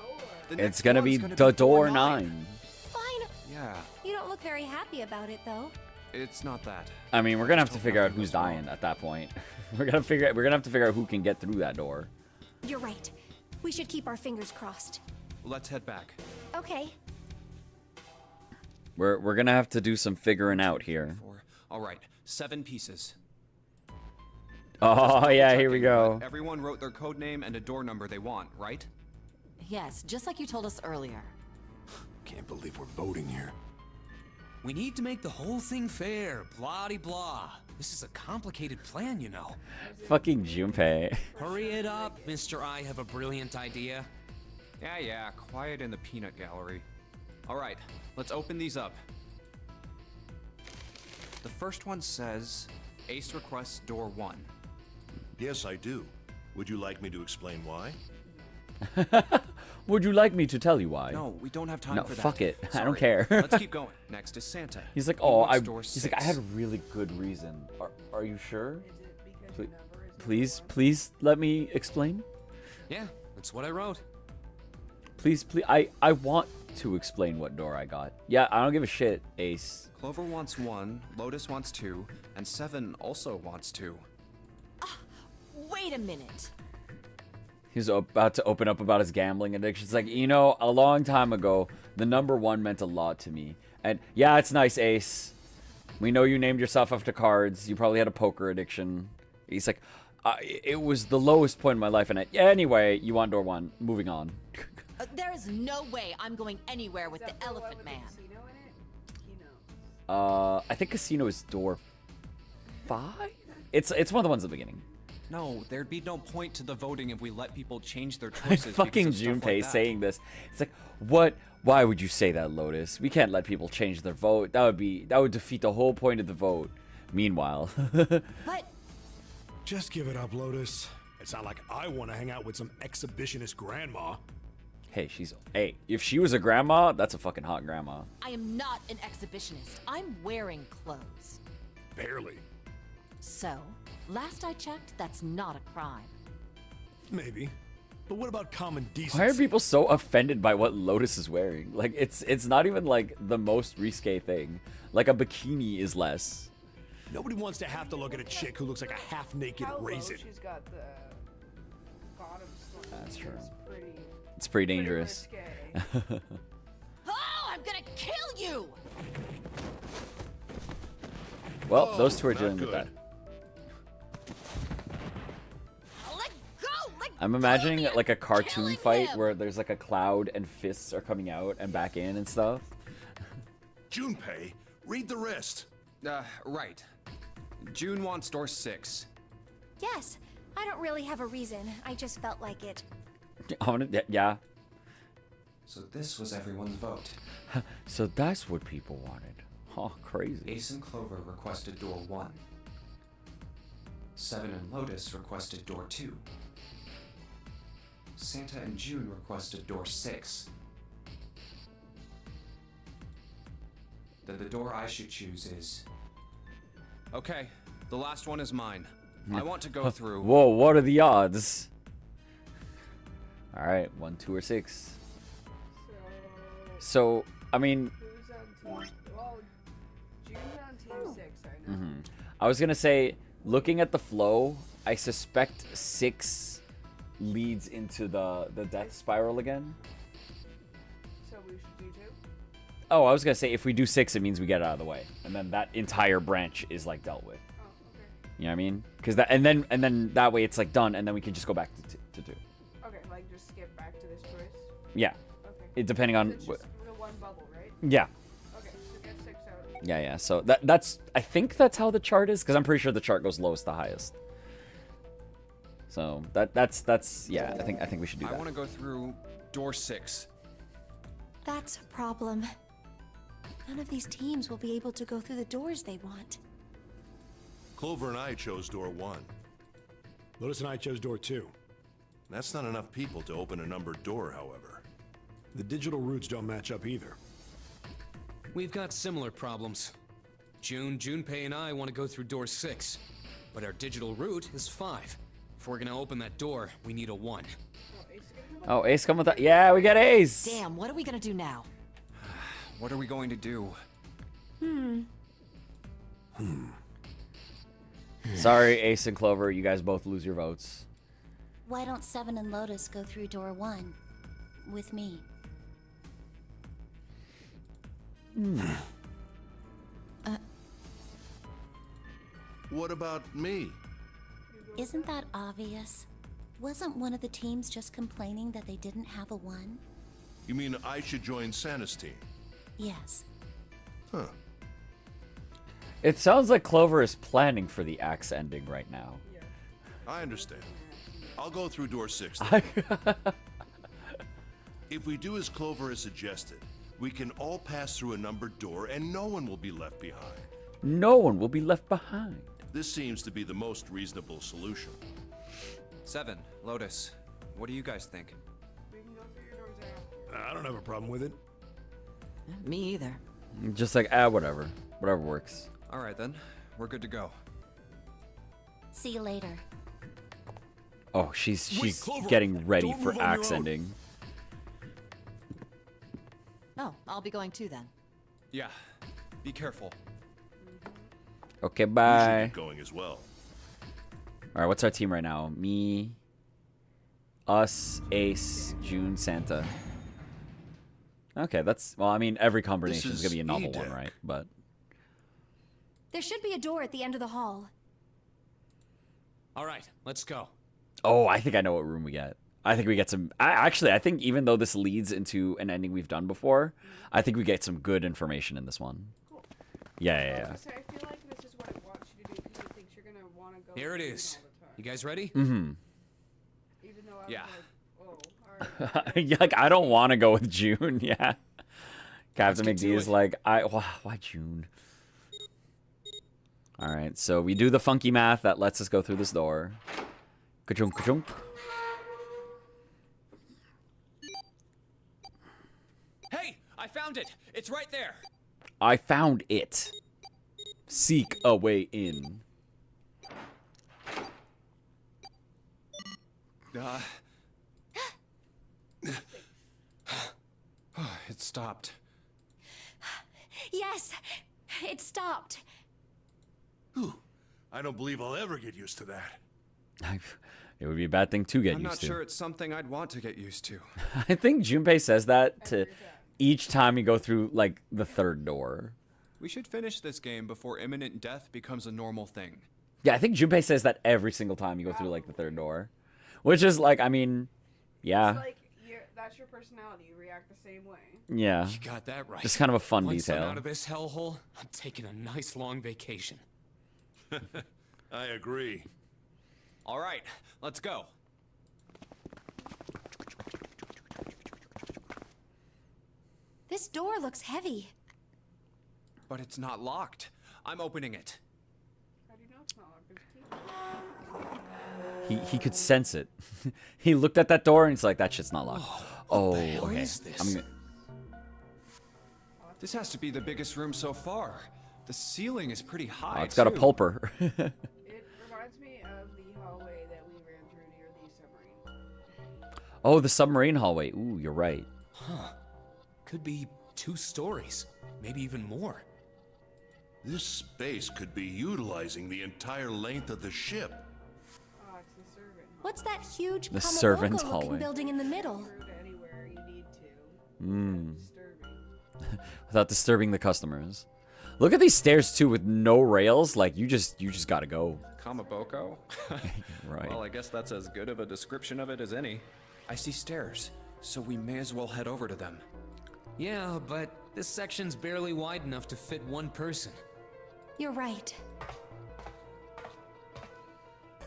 The It's next gonna one's be gonna the door door 9. Fine. Yeah, You don't look very happy about it, though. it's not that. I mean, we're gonna have to Just figure hope out who's nothing goes dying wrong. at that point. We're gonna have to figure out who can get through that door. You're right. We should keep our fingers crossed. Let's head back. Okay. We're gonna have to do some figuring out here. 4. All right, 7 pieces. Oh yeah, here we Checking, go. but everyone wrote their code name and a door number they want, right? Yes, just like you told us earlier. Can't believe we're voting here. We need to make the whole thing fair, blah de blah. This is a complicated plan, you know. Fucking Junpei. Hurry it up, Mr. I have a brilliant idea. Yeah, quiet in the peanut gallery. All right, let's open these up. The first one says, Ace requests door 1. Yes, I do. Would you like me to explain why? Would you like me to tell you why? No, we don't have time No, for that. fuck it. I don't Sorry. care. Let's keep going. Next is Santa. He's like, He oh, wants I. door He's like, I had a 6. really good reason. Are you sure? Please let me explain. Yeah, that's what I wrote. Please. I want to explain what door I got. Yeah, I don't give a shit, Ace. Clover wants 1, Lotus wants 2, and 7 also wants 2. Wait a minute. He's about to open up about his gambling addiction. It's like, you know, a long time ago, the number 1 meant a lot to me. And yeah, it's nice, Ace. We know you named yourself after cards. You probably had a poker addiction. He's like, it was the lowest point in my life. And anyway, you want door 1. Moving on. There is no way I'm going anywhere with the Elephant Man. I think Casino is door 5? It's one of the ones at the beginning. No, there'd be no point to the voting if we let people change their choices. Fucking because of stuff Junpei like that. saying this. It's like, what? Why would you say that, Lotus? We can't let people change their vote. That would defeat the whole point of the vote. Meanwhile, But Just give it up, Lotus. It's not like I want to hang out with some exhibitionist grandma. hey, if she was a grandma, that's a fucking hot grandma. I am not an exhibitionist. I'm wearing clothes. Barely. So, last I checked, that's not a crime. Maybe. But what about common decency? Why are people so offended by what Lotus is wearing? Like, it's not even like the most risque thing. Like a bikini is less. Nobody wants to have to look at a chick who looks like a half-naked How low raisin. she's got the bottom slit That's true. is pretty, It's pretty dangerous. risque. Oh, I'm gonna kill you! Well, those two are not dealing with good. that. Let go! Let I'm go of imagining me! I'm like a cartoon killing fight him! where there's like a cloud and fists are coming out and back in and stuff. Junpei, read the rest. Right. June wants door 6. Yes. I don't really have a reason. I just felt like it. Yeah. So this was everyone's vote. So that's what people wanted. Oh, crazy. Ace and Clover requested door 1. 7 and Lotus requested door 2. Santa and June requested door 6. Then the door I should choose is... Okay, the last one is mine. I want to go through... Whoa, what are the odds? Alright, 1, 2, or 6. So, I mean, Who's on team? Well, June's on Team 6, I know. I was gonna say, looking at the flow, I suspect 6 leads into the death spiral again. So we should do 2? Oh, I was gonna say if we do 6, it means we get it out of the way, and then that entire branch is like dealt with. Oh, okay. You know what I mean? Because that, and then that way it's like done, and then we can just go back to 2. Okay, like just skip back to this choice. Yeah. Okay. It depending on. It's just the one bubble, right? Yeah. Okay, so get 6 out. Yeah. So that's I think that's how the chart is, because I'm pretty sure the chart goes lowest to highest. So that's yeah. I think we should do I that. want to go through door 6. That's a problem. None of these teams will be able to go through the doors they want. Clover and I chose door 1. Lotus and I chose door 2. That's not enough people to open a numbered door, however. The digital routes don't match up either. We've got similar problems. Junpei and I want to go through door 6, but our digital route is 5. If we're gonna open that door, we need a 1. Oh, Ace come with that. Yeah, we got Ace. Damn, what are we gonna do now? What are we going to do? Sorry, Ace and Clover, you guys both lose your votes. Why don't 7 and Lotus go through door 1 with me? What about me? Isn't that obvious? Wasn't one of the teams just complaining that they didn't have a 1? You mean I should join Santa's team? Yes. Huh. It sounds like Clover is planning for the axe ending right now. I understand. I'll go through door 6 then. If we do as Clover has suggested, we can all pass through a numbered door and no one will be left behind. No one will be left behind. This seems to be the most reasonable solution. 7, Lotus. What do you guys think? We can go through your doors after. I don't have a problem with it. Me either. Just like, whatever. Whatever works. All right then, we're good to go. See you later. Oh, she's Clover, getting ready don't for move on your axe own. ending. Oh, I'll be going too then. Yeah, be careful. Okay, You should bye. get going as well. All right, what's our team right now? Me, us, Ace, June, Santa. Okay, that's, well, I mean, every combination is is gonna be a novel E-Deck. one, right? But There should be a door at the end of the hall. All right, let's go. oh, I think I know what room we get. I think we get some. I think even though this leads into an ending we've done before, I think we get some good information in this one. Cool. Yeah. So I feel like this is what it wants you to do because it thinks you're gonna want to go. Here it green is. all the time. You guys ready? Mm-hmm. Even though I Yeah. was like, oh, all right. Yeah, like I don't want to go with June. Yeah. Captain get to McD is it. like, why June? All right, so we do the funky math that lets us go through this door. Ka-chunk, ka-chunk. Hey, I found it. It's right there. I found it. Seek a way in. It stopped. Yes, it stopped. I don't believe I'll ever get used to that. It would be a bad thing to get I'm used not to. sure it's something I'd want to get used to. I think Junpei says that to each time you go through like the third door. We should finish this game before imminent death becomes a normal thing. Yeah, I think Junpei says that every single time you go through like the third door, which is like, I mean, yeah, It's like that's your personality. You react the same way. yeah. You got that right. Just kind of a fun Once I'm detail. out of this hellhole, I'm taking a nice long vacation. I agree. All right, let's go. This door looks heavy. But it's not locked. I'm opening it. How do you know it's not locked? There's a key. He could sense it. He looked at that door and he's like, that shit's not locked. Oh, the hell okay. is this? I'm gonna, This has to be the biggest room so far. The ceiling is pretty high. it's got a too. pulper. It reminds me of the hallway that we ran through near the submarine. Oh, the submarine hallway. Ooh, you're right. Could be 2 stories, maybe even more. This space could be utilizing the entire length of the ship. Oh, it's the servant. What's that huge The servants' looking hallway. building in the middle? Route anywhere you need to. Disturbing. Without disturbing the customers. Look at these stairs too with no rails. Like you just gotta go. Kamaboko? Right. Well, I guess that's as good of a description of it as any. I see stairs, so we may as well head over to them. Yeah, but this section's barely wide enough to fit one person. You're right.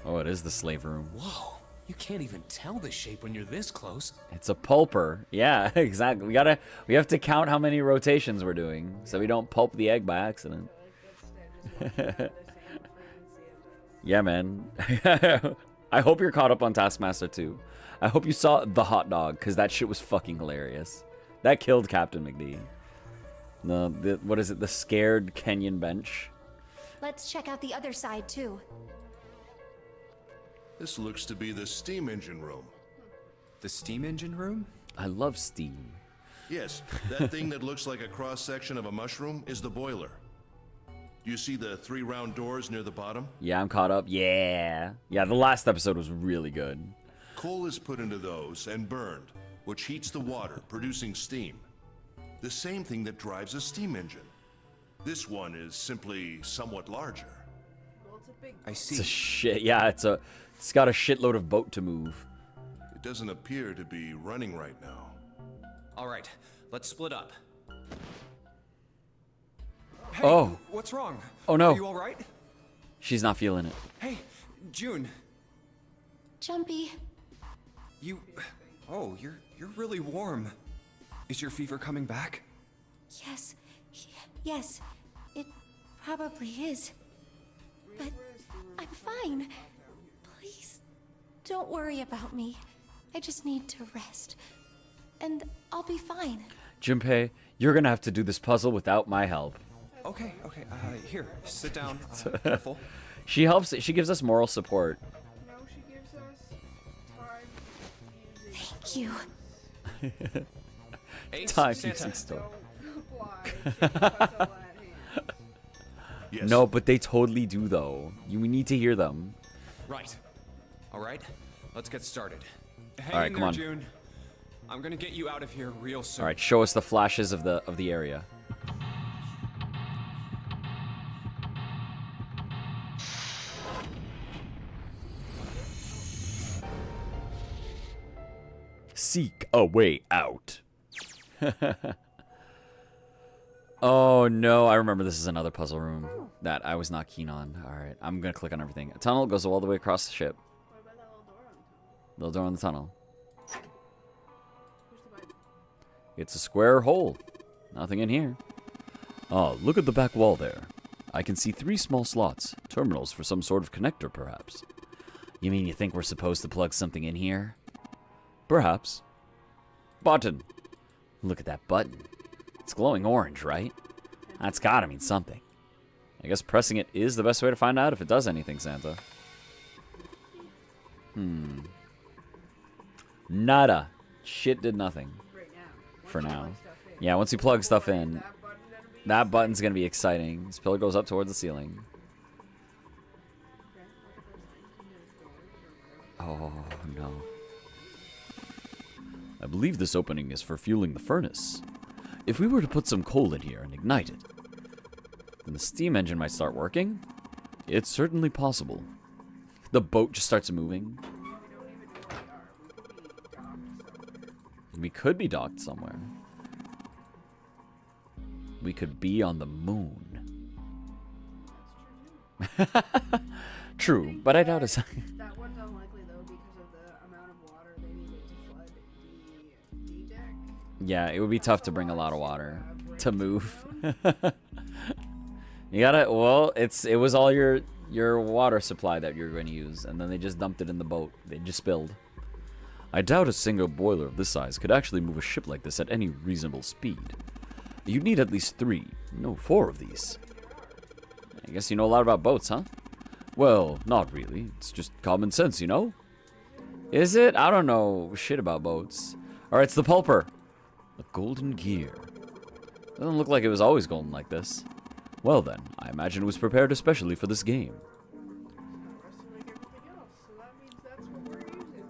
Oh, it is the slave room. Whoa, you can't even tell the shape when you're this close. It's a pulper. Yeah, exactly. We have to count how many rotations we're doing so we don't pulp the egg by accident. Yeah, man. I hope you're caught up on Taskmaster too. I hope you saw the hot dog, because that shit was fucking hilarious. That killed Captain McD. What is it? The scared Kenyan bench. Let's check out the other side too. This looks to be the steam engine room. The steam engine room? I love steam. Yes, that thing that looks like a cross-section of a mushroom is the boiler. Do you see the 3 round doors near the bottom? Yeah, I'm caught up. Yeah. Yeah, the last episode was really good. Coal is put into those and burned, which heats the water, producing steam. The same thing that drives a steam engine. This one is simply somewhat larger. Well, it's a big. I see. It's a shit. Yeah, it's got a shitload of boat to move. It doesn't appear to be running right now. All right, let's split up. Hey, Oh. what's wrong? Oh, no. Are you all right? She's not feeling it. Hey, June, Jumpy. you. Oh, you're really warm. Is your fever coming back? Yes. Yes. It probably is. But I'm fine. Please, don't worry about me. I just need to rest. And I'll be fine. Junpei, you're gonna have to do this puzzle without my help. Okay. Here, sit down. Careful. She helps. She gives us moral support. No, she gives us time using. Thank you. Ace, Time Santa. using stuff. Apply. She puts all that hands. Yes. No, but they totally do though. We need to hear them. Right. All right, let's get started. Hang All right, in come there, on. June. I'm gonna get you out of here real soon. All right, show us the flashes of the area. Seek a way out. Oh no, I remember this is another puzzle room that I was not keen on. All right, I'm gonna click on everything. A tunnel goes all the way across the ship. What about that little door on top? Little door in the tunnel. Push the button. It's a square hole. Nothing in here. Oh, look at the back wall there. I can see 3 small slots. Terminals for some sort of connector, perhaps. You mean you think we're supposed to plug something in here? Perhaps. Button. Look at that button. It's glowing orange, right? That's gotta mean something. I guess pressing it is the best way to find out if it does anything, Santa. Nada. Shit did nothing. Right now. For now. Plug stuff in. Yeah, once you plug stuff in, That button better be. that button's gonna be exciting. This pillar goes up towards the ceiling. Okay, look at those things in those doors or whatever. Oh, no. I believe this opening is for fueling the furnace. If we were to put some coal in here and ignite it, then the steam engine might start working. It's certainly possible. The boat just starts moving. We don't even know where we are. We could be docked somewhere. We could be docked somewhere. We could be on the moon. That's true too. True, but I doubt it's... That one's unlikely though because of the amount of water they needed to flood the deck. Yeah, it would be tough to bring a lot of water to move. You gotta, well, it was all your water supply that you're going to use, and then they just dumped it in the boat. They just spilled. I doubt a single boiler of this size could actually move a ship like this at any reasonable speed. You'd need at least 3, no 4 of these. I guess you know a lot about boats, huh? Well, not really. It's just common sense, you know? Is it? I don't know shit about boats. Alright, it's the pulper. A golden gear. Doesn't look like it was always golden like this. Well then, I imagine it was prepared especially for this game. Rusting like everything else, so that means that's what we're using.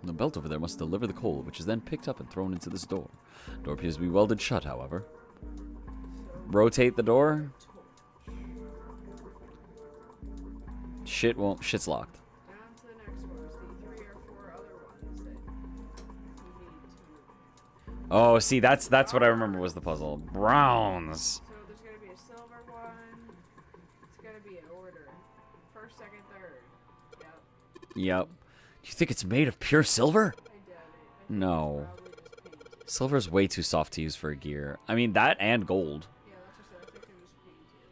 The belt over there must deliver the coal, which is then picked up and thrown into this door. Door appears to be welded shut, however. Rotate the door. Shit's locked. Down to the next ones, the 3 or 4 other ones that we need to move. Oh, see, that's what I remember was the puzzle. Browns. So there's gonna be a silver one. It's gonna be in order. First, second, third. Yep. Yep. Do you think it's made of pure silver? I doubt it. No. Probably just paint. Silver's way too soft to use for a gear. I mean, that and gold. Yeah, that's just I think it was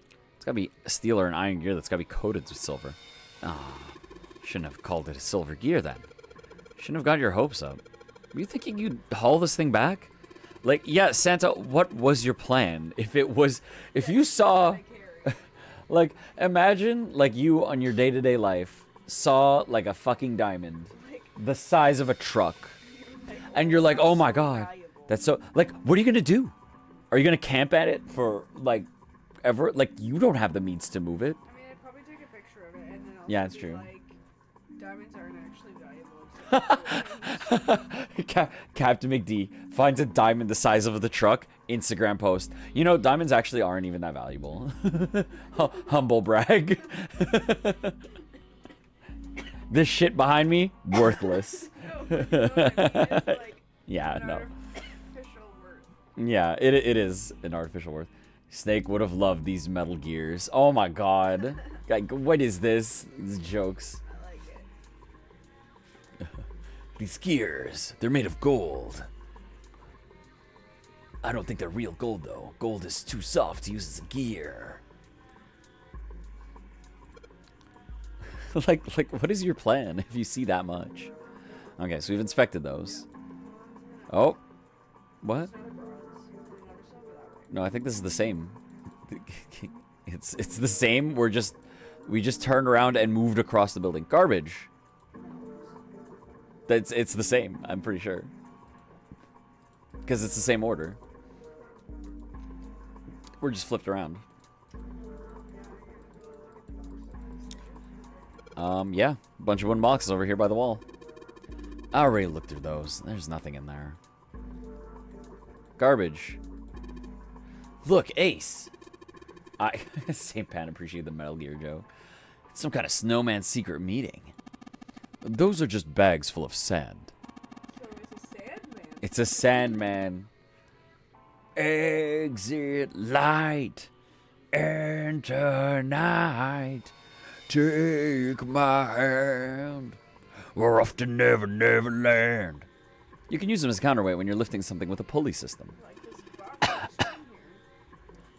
paint. It's gotta be a steel or an iron gear that's gotta be coated with silver. Ah, shouldn't have called it a silver gear then. Shouldn't have got your hopes up. Were you thinking you'd haul this thing back? Like, yeah, Santa, what was your plan? If you saw, like, imagine, like, you on your day-to-day life saw, like, a fucking diamond the size of a truck. And you're like, oh my god, that's so, like, what are you gonna do? Are you gonna camp at it for, like, ever? Like, you don't have the means to move it. I mean, I'd probably take a picture of it and then also Yeah, it's be true. like, diamonds aren't actually valuable. Captain McD finds a diamond the size of the truck. Instagram post. You know, diamonds actually aren't even that valuable. Humble brag. This shit behind me, worthless. No, but you know what I mean? It's like Yeah, an no. artificial worth. Yeah, it is an artificial worth. Snake would have loved these metal gears. Oh my god. Like, what is this? These jokes. I like it. These gears, they're made of gold. I don't think they're real gold, though. Gold is too soft to use as a gear. like, what is your plan if you see that much? Okay, so we've inspected those. Oh. What? No, I think this is the same. It's the same. We just turned around and moved across the building. Garbage. It's the same, I'm pretty sure. Because it's the same order. We're just flipped around. Yeah. A bunch of wooden boxes over here by the wall. I already looked through those. There's nothing in there. Garbage. Look, Ace. St. Pan appreciated the Metal Gear joke. It's some kind of snowman secret meeting. Those are just bags full of sand. So it's a Sandman. It's a Sandman. Exit light. Enter night. Take my hand. We're off to Never Never Land. You can use them as counterweight when you're lifting something with a pulley system. Like this box in here.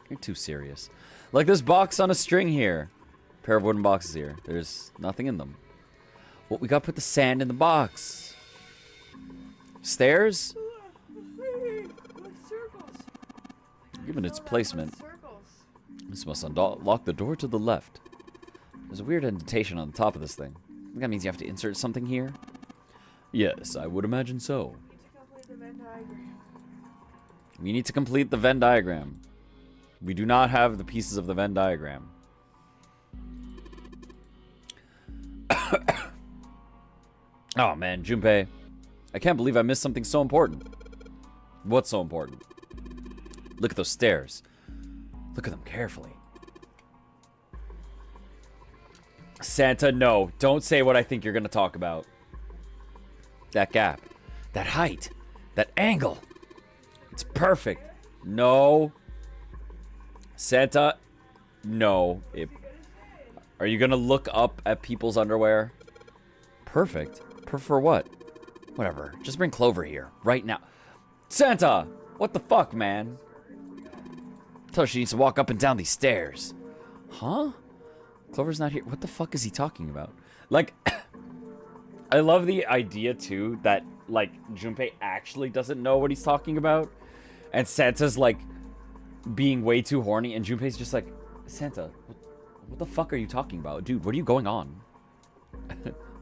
You're too serious. Like this box on a string here. Pair of wooden boxes here. There's nothing in them. Well, we gotta put the sand in the box. Stairs? With circles. Given its Fill that with placement, circles. this must unlock the door to the left. There's a weird indentation on the top of this thing. I think that means you have to insert something here? Yes, I would imagine so. Need to complete the Venn diagram. We need to complete the Venn diagram. We do not have the pieces of the Venn diagram. Oh man, Junpei. I can't believe I missed something so important. What's so important? Look at those stairs. Look at them carefully. Santa, no. Don't say what I think you're going to talk about. That gap. That height. That angle. It's perfect. No. Santa, no. Are you going to look up at people's underwear? Perfect. For what? Whatever. Just bring Clover here. Right now. Santa! What the fuck, man? Tell her she needs to walk up and down these stairs. Huh? Clover's not here. What the fuck is he talking about? Like, I love the idea, too, that, like, Junpei actually doesn't know what he's talking about. And Santa's, like, being way too horny. And Junpei's just like, Santa, what the fuck are you talking about? Dude, what are you going on?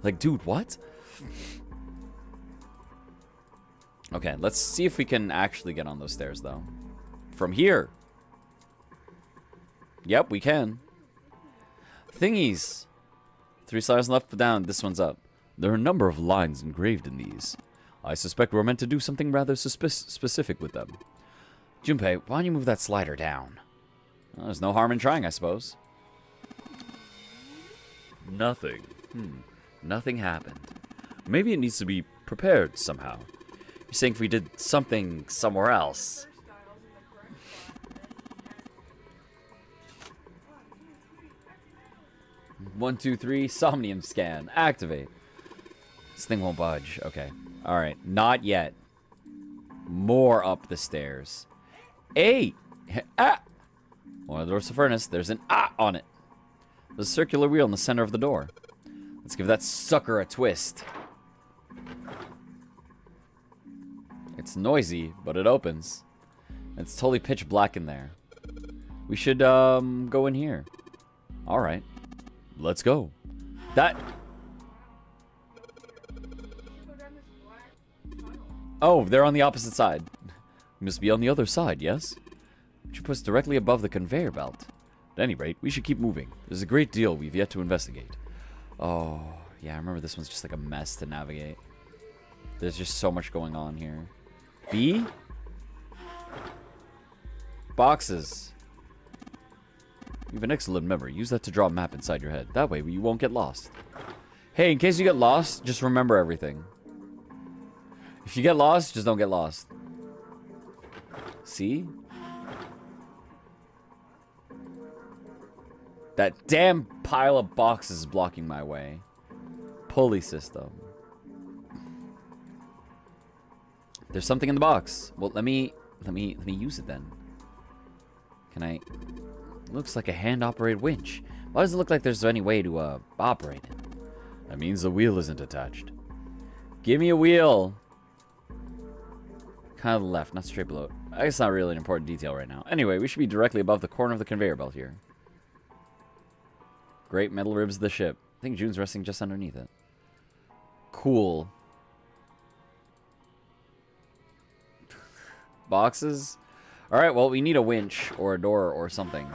Like, dude, what? Okay, let's see if we can actually get on those stairs, though. From here. Yep, we can. Thingies. 3 stars left down. This one's up. There are a number of lines engraved in these. I suspect we're meant to do something rather specific with them. Junpei, why don't you move that slider down? Well, there's no harm in trying, I suppose. Nothing. Nothing happened. Maybe it needs to be prepared somehow. You're saying if we did something somewhere else. 1, 2, 3, Somnium scan. Activate. This thing won't budge. Okay. Alright. Not yet. More up the stairs. Hey! Ah! One of the doors to furnace. There's an ah on it. There's a circular wheel in the center of the door. Let's give that sucker a twist. It's noisy, but it opens. It's totally pitch black in there. We should go in here. Alright. Let's go. That... Oh, they're on the opposite side. We must be on the other side, yes? We should put us directly above the conveyor belt. At any rate, we should keep moving. There's a great deal we've yet to investigate. Oh, yeah, I remember this one's just like a mess to navigate. There's just so much going on here. B? Boxes. You have an excellent memory. Use that to draw a map inside your head. That way you won't get lost. Hey, in case you get lost, just remember everything. If you get lost, just don't get lost. See? That damn pile of boxes is blocking my way. Pulley system. There's something in the box. Well, let me use it then. Can I? Looks like a hand-operated winch. Why does it look like there's any way to operate it? That means the wheel isn't attached. Give me a wheel. Kind of left, not straight below. I guess not really an important detail right now. Anyway, we should be directly above the corner of the conveyor belt here. Great metal ribs of the ship. I think June's resting just underneath it. Cool. Boxes? Alright, well, we need a winch or a door or something.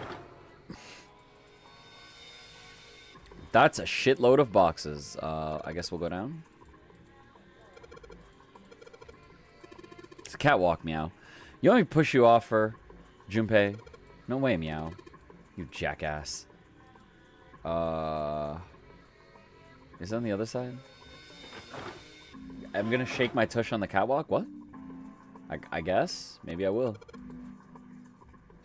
That's a shitload of boxes. I guess we'll go down. It's a catwalk, Meow. You want me to push you off her, Junpei? No way, Meow. You jackass. Is it on the other side? I'm gonna shake my tush on the catwalk? What? I guess? Maybe I will.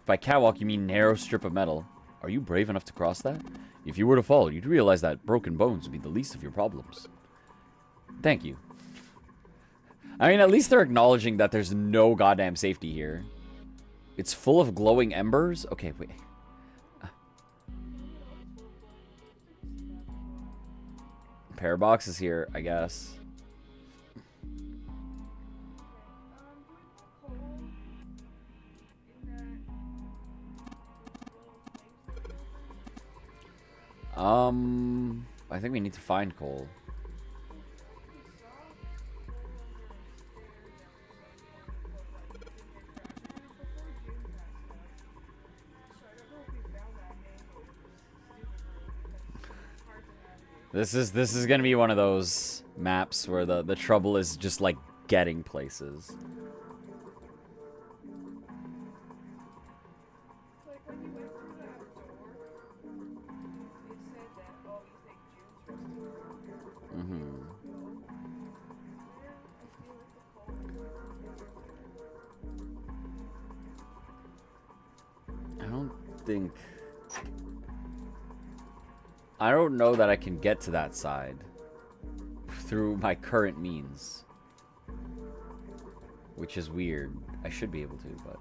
By catwalk, you mean narrow strip of metal. Are you brave enough to cross that? If you were to fall, you'd realize that broken bones would be the least of your problems. Thank you. I mean, at least they're acknowledging that there's no goddamn safety here. It's full of glowing embers? Okay, wait. Pair of boxes here, I guess. I think we need to find coal. This is gonna be one of those maps where the trouble is just like getting places. Like when you went through that door, it said that, oh, you think June's resting here. Mm-hmm. I don't know that I can get to that side through my current means, which is weird. I should be able to, but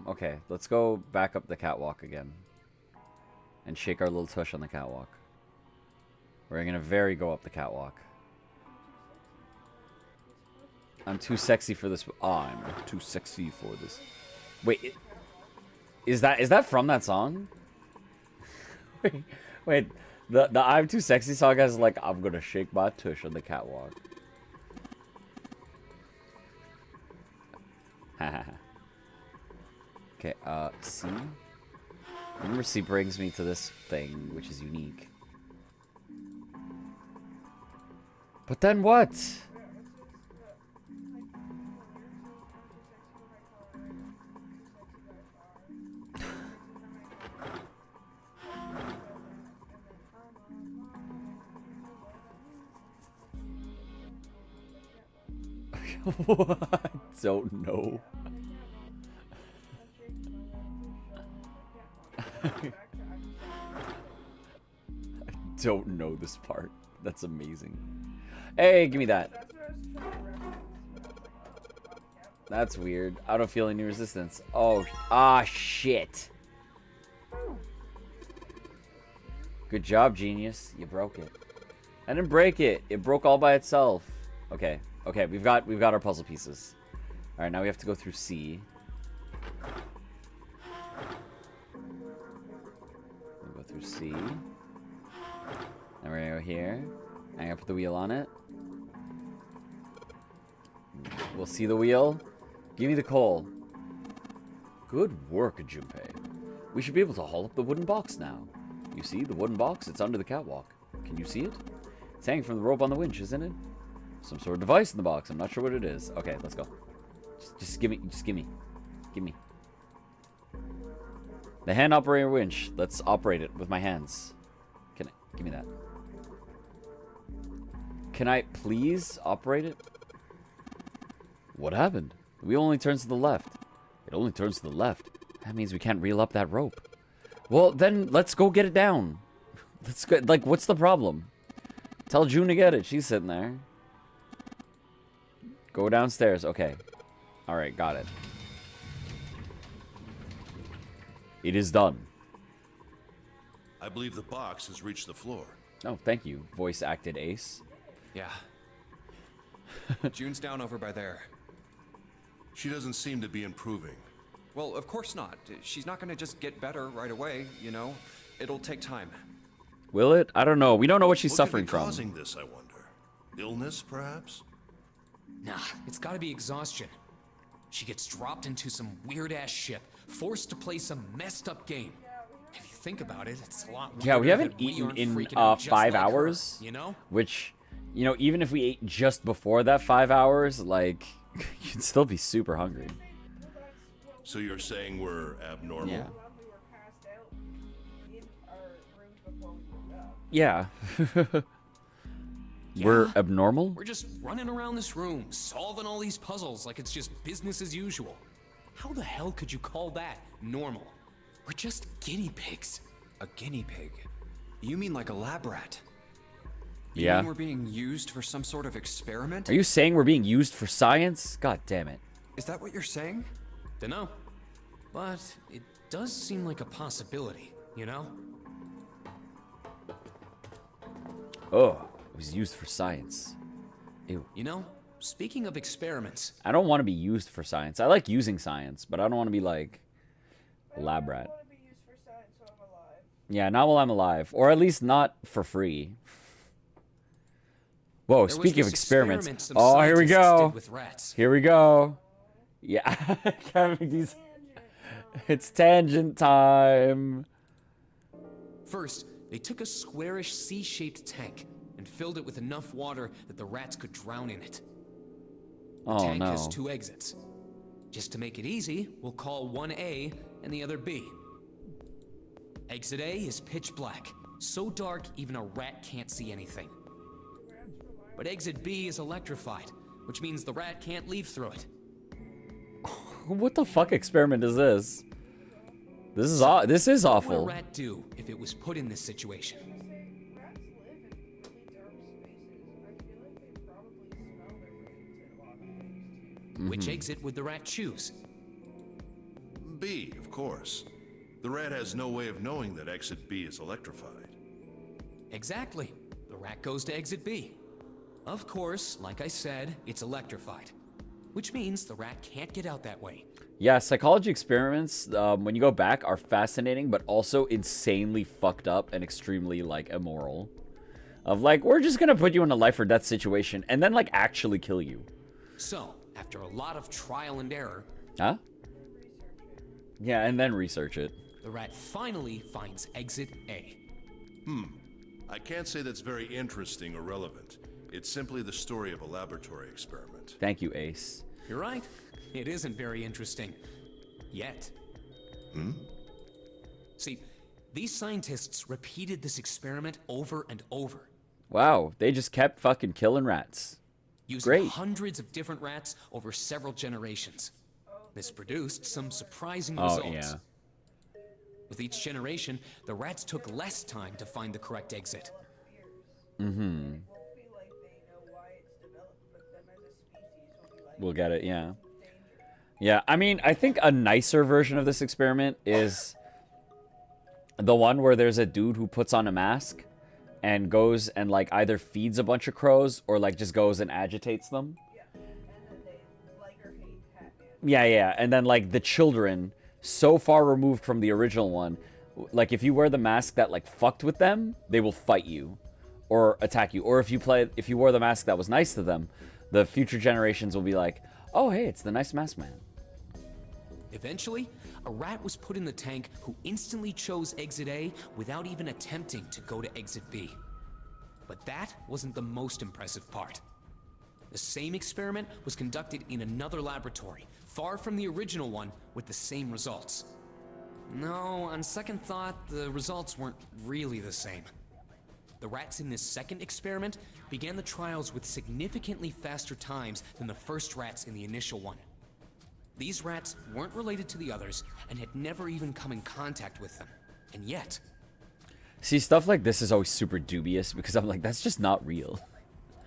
okay, let's go back up the catwalk again and shake our little tush on the catwalk. We're gonna go up the catwalk. I'm too sexy for this. I'm too sexy for this. Wait, is that from that song? wait, the I'm too sexy song is like, I'm gonna shake my tush on the catwalk. Okay, C. Remember, C brings me to this thing, which is unique. But then what? I don't know. I don't know this part. That's amazing. Hey, give me that. That's weird. I don't feel any resistance. Oh, shit. Good job, genius. You broke it. I didn't break it. It broke all by itself. Okay. Okay, we've got our puzzle pieces. All right, now we have to go through C. We'll go through C. Then we're gonna go here. I'm gonna put the wheel on it. We'll see the wheel. Give me the coal. Good work, Junpei. We should be able to haul up the wooden box now. You see the wooden box? It's under the catwalk. Can you see it? It's hanging from the rope on the winch, isn't it? Some sort of device in the box. I'm not sure what it is. Okay, let's go. Just give me. Give me. The hand operator winch. Let's operate it with my hands. Can I? Give me that. Can I please operate it? What happened? The wheel only turns to the left. It only turns to the left. That means we can't reel up that rope. Well, then let's go get it down. Let's go. Like, what's the problem? Tell June to get it. She's sitting there. Go downstairs. Okay. Alright, got it. It is done. I believe the box has reached the floor. Oh, thank you, voice acted Ace. Yeah. June's down over by there. She doesn't seem to be improving. Well, of course not. She's not gonna just get better right away, you know? It'll take time. Will it? I don't know. We don't know what she's What suffering could be from. causing this, I wonder? Illness, perhaps? Nah, it's gotta be exhaustion. She gets dropped into some weird-ass ship, forced to play some messed-up game. If you think about it, it's a lot weirder. Yeah, we haven't that eaten aren't in freaking out just 5 like her, hours. you know? Which, you know, even if we ate just before that 5 hours, like, you'd still be super hungry. So you're saying we're abnormal? Yeah. We were passed out in our rooms before we woke up. Yeah. We're abnormal? We're just running around this room, solving all these puzzles like it's just business as usual. How the hell could you call that normal? We're just guinea pigs. A guinea pig? You mean like a lab rat? You Yeah. mean we're being used for some sort of experiment? Are you saying we're being used for science? God damn it. Is that what you're saying? Dunno. But it does seem like a possibility, you know? Oh, it was used for science. Ew. You know, speaking of experiments, I don't want to be used for science. I like using science, but I don't want to be like a lab rat. I want to be used for science so I'm alive. Yeah, not while I'm alive. Or at least not for free. Whoa, there was speaking of this experiments. experiment some Oh, here we scientists go. did with rats. Here we go. Yeah. Having these- It's tangent time. First, they took a squarish C-shaped tank and filled it with enough water that the rats could drown in it. The Oh, tank no. has 2 exits. Just to make it easy, we'll call one A and the other B. Exit A is pitch black, so dark even a rat can't see anything. But exit B is electrified, which means the rat can't leave through it. What the fuck experiment is this? This is What would a awful. rat do if it was put in this situation? Rats live in really dark spaces. I feel like they probably smell their way into a lot of things. Which exit would the rat choose? B, of course. The rat has no way of knowing that exit B is electrified. Exactly. The rat goes to exit B. Of course, like I said, it's electrified. Which means the rat can't get out that way. Yeah, psychology experiments, when you go back, are fascinating, but also insanely fucked up and extremely, like, immoral. Of, like, we're just gonna put you in a life or death situation and then, like, actually kill you. So, after a lot of trial and error, Huh? Yeah, and then research it. The rat finally finds exit A. I can't say that's very interesting or relevant. It's simply the story of a laboratory experiment. Thank you, Ace. You're right. It isn't very interesting. Yet. See, these scientists repeated this experiment over and over, Wow, they just kept fucking killing rats. using Great. hundreds of different rats over several generations. This produced some surprising Oh, results. yeah. With each generation, the rats took less time to find the correct exit. Mm-hmm. We'll get it, yeah. Yeah, I mean, I think a nicer version of this experiment is the one where there's a dude who puts on a mask and goes and, like, either feeds a bunch of crows or, like, just goes and agitates them. Yeah, and then, like, the children, so far removed from the original one, like, if you wear the mask that, like, fucked with them, they will fight you or attack you. Or if you wore the mask that was nice to them, the future generations will be like, oh, hey, it's the nice mask man. Eventually, a rat was put in the tank who instantly chose exit A without even attempting to go to exit B. But that wasn't the most impressive part. The same experiment was conducted in another laboratory, far from the original one, with the same results. No, on second thought, the results weren't really the same. The rats in this second experiment began the trials with significantly faster times than the first rats in the initial one. These rats weren't related to the others and had never even come in contact with them. And yet... See, stuff like this is always super dubious because I'm like, that's just not real.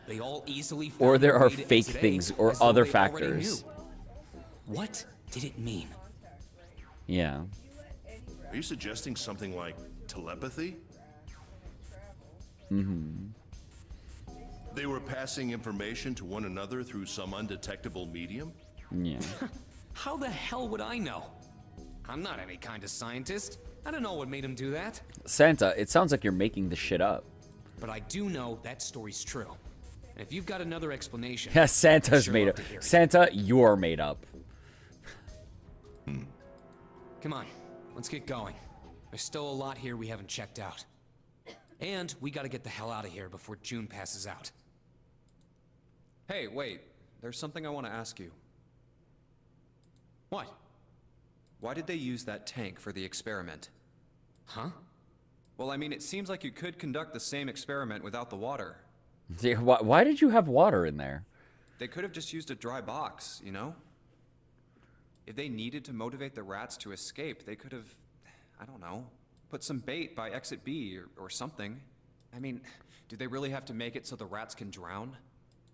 They all easily found Or there their are way to fake exit A, things or as though other they already factors. knew. What did it mean? Yeah. Are you suggesting something like telepathy? They were passing information to one another through some undetectable medium? Yeah. How the hell would I know? I'm not any kind of scientist. I don't know what made him do that. Santa, it sounds like you're making this shit up. But I do know that story's true. And if you've got another explanation... Yeah, I'd Santa's sure made love up. to hear it. Santa, you're made up. Come on, let's get going. There's still a lot here we haven't checked out. And we gotta get the hell out of here before June passes out. Hey, wait. There's something I want to ask you. What? Why did they use that tank for the experiment? Huh? Well, I mean, it seems like you could conduct the same experiment without the water. See, why did you have water in there? They could have just used a dry box, you know? If they needed to motivate the rats to escape, they could have, I don't know, put some bait by exit B or something. I mean, do they really have to make it so the rats can drown?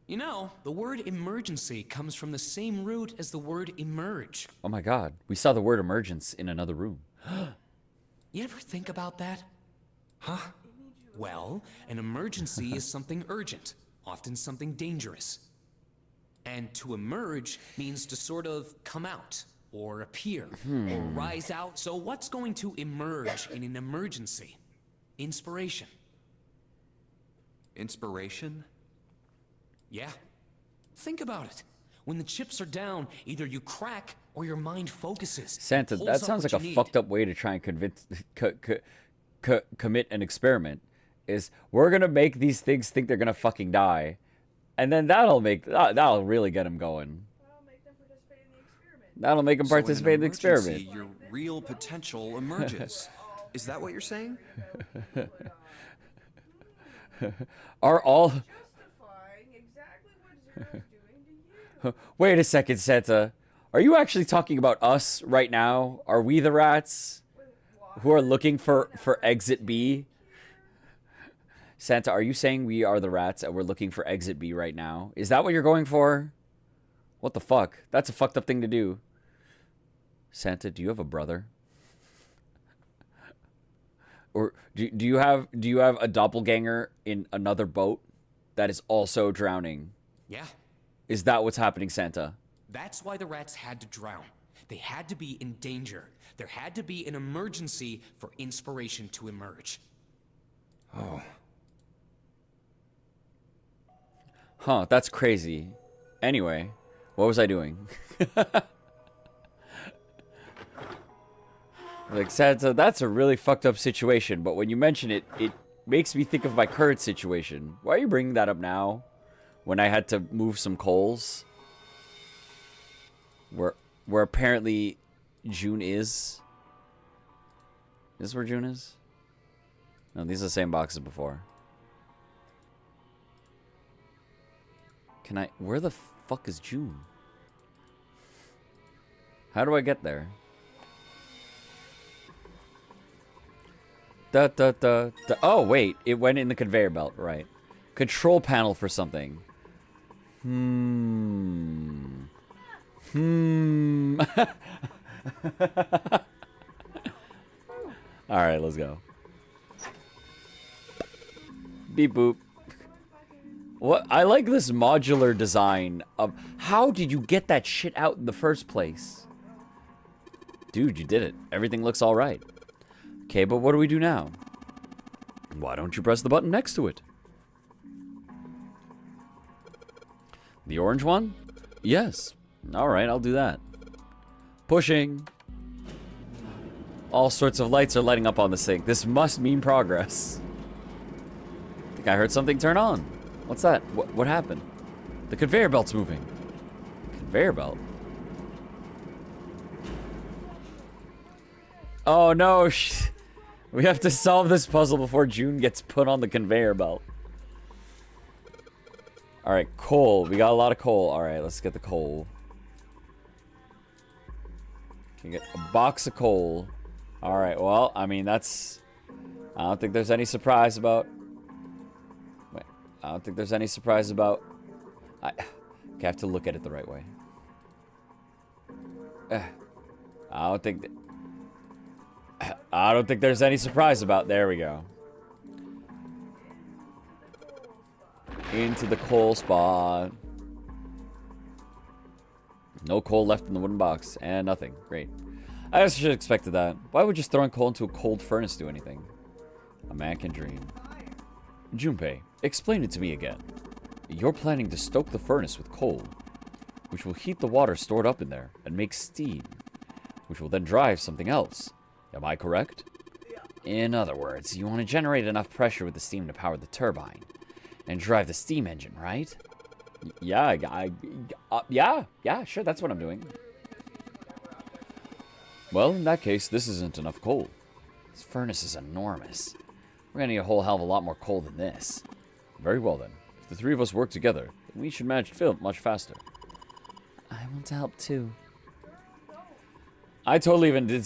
You know, the word emergency comes from the same root as the word emerge. Oh my god, we saw the word emergence in another room. You ever think about that? Huh? Well, an emergency is something urgent, often something dangerous. And to emerge means to sort of come out, or appear, or rise out. So what's going to emerge in an emergency? Inspiration. Inspiration? Yeah. Think about it. When the chips are down, either you crack or your mind focuses. Santa, Pulls that up sounds what like a you need. fucked up way to try and convince, commit an experiment. Is we're gonna make these things think they're gonna fucking die, and then that'll really get them going. That'll make them So in an participate in the experiment. emergency, your real potential emerges. Is that what you're saying? Are all? Justifying exactly what Zero's doing to you. Wait a second, Santa. Are you actually talking about us right now? Are we the rats who are looking for exit B? Santa, are you saying we are the rats and we're looking for exit B right now? Is that what you're going for? What the fuck? That's a fucked up thing to do. Santa, do you have a brother? Or do you have a doppelganger in another boat that is also drowning? Yeah. Is that what's happening, Santa? That's why the rats had to drown. They had to be in danger. There had to be an emergency for inspiration to emerge. Oh. Huh, that's crazy. Anyway, what was I doing? Like, Santa, that's a really fucked up situation, but when you mention it, it makes me think of my current situation. Why are you bringing that up now? When I had to move some coals? Where apparently June is? Is this where June is? No, these are the same boxes before. Can I... Where the fuck is June? How do I get there? Oh, wait. It went in the conveyor belt. Right. Control panel for something. Alright, let's go. Beep boop. What? I like this modular design of... How did you get that shit out in the first place? Dude, you did it. Everything looks alright. Okay, but what do we do now? Why don't you press the button next to it? The orange one? Yes. Alright, I'll do that. Pushing. All sorts of lights are lighting up on the sink. This must mean progress. I think I heard something turn on. What's that? What happened? The conveyor belt's moving. Conveyor belt? Oh no, we have to solve this puzzle before June gets put on the conveyor belt. Alright, coal. We got a lot of coal. Alright, let's get the coal. Can get a box of coal. Alright, well, I mean, that's... I don't think there's any surprise about... Wait, I don't think there's any surprise about... I have to look at it the right way. I don't think... I don't think there's any surprise about... There we go. Into the coal spot. No coal left in the wooden box. And nothing. Great. I guess I should have expected that. Why would just throwing coal into a cold furnace do anything? A man can dream. Junpei, explain it to me again. You're planning to stoke the furnace with coal, which will heat the water stored up in there and make steam, which will then drive something else. Am I correct? In other words, you want to generate enough pressure with the steam to power the turbine and drive the steam engine, right? Yeah, yeah, sure, that's what I'm doing. Well, in that case, this isn't enough coal. This furnace is enormous. We're gonna need a whole hell of a lot more coal than this. Very well then. If the three of us work together, then we should manage to fill it much faster. I want to help too. I totally even did...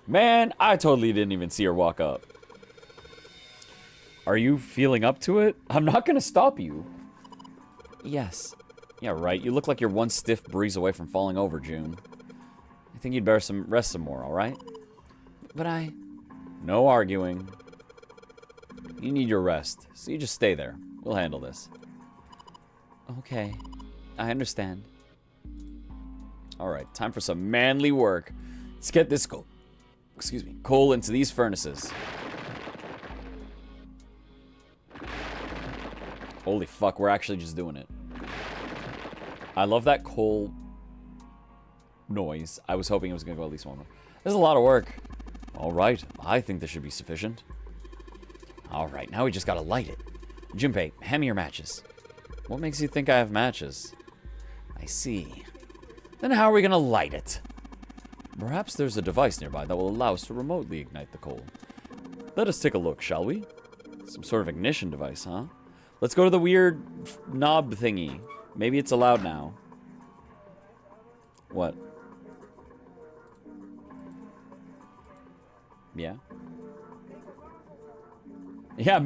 Man, I totally didn't even see her walk up. Are you feeling up to it? I'm not gonna stop you. Yes. Yeah, right. You look like you're one stiff breeze away from falling over, June. I think you'd better rest some more, alright? But I... No arguing. You need your rest, so you just stay there. We'll handle this. Okay. I understand. Alright, time for some manly work. Let's get this coal... Excuse me. Coal into these furnaces. Holy fuck, we're actually just doing it. I love that coal noise. I was hoping it was going to go at least one more. There's a lot of work. Alright, I think this should be sufficient. Alright, now we just gotta light it. Junpei, hand me your matches. What makes you think I have matches? I see. Then how are we gonna light it? Perhaps there's a device nearby that will allow us to remotely ignite the coal. Let us take a look, shall we? Some sort of ignition device, huh? Let's go to the weird knob thingy. Maybe it's allowed now. What? Yeah? Yeah,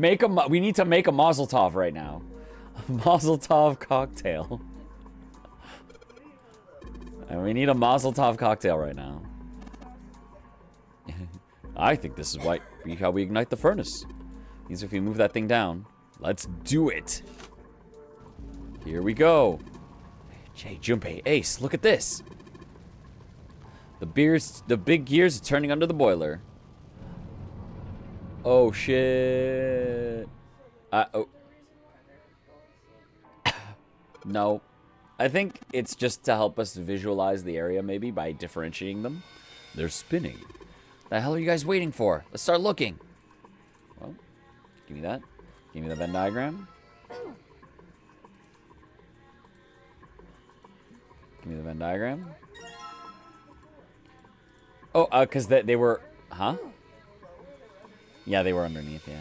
we need to make a Mazel Tov right now. A Mazel Tov cocktail. And we need a Mazel Tov cocktail right now. I think this is how we ignite the furnace. Means if we move that thing down. Let's do it. Here we go. Hey, Junpei, Ace, look at this. The big gears are turning under the boiler. Oh, shit. Oh. No. I think it's just to help us visualize the area, maybe, by differentiating them. They're spinning. The hell are you guys waiting for? Let's start looking. Well, give me that. Give me the Venn diagram. Give me the Venn diagram. Oh, because they were... Huh? Yeah, they were underneath, yeah.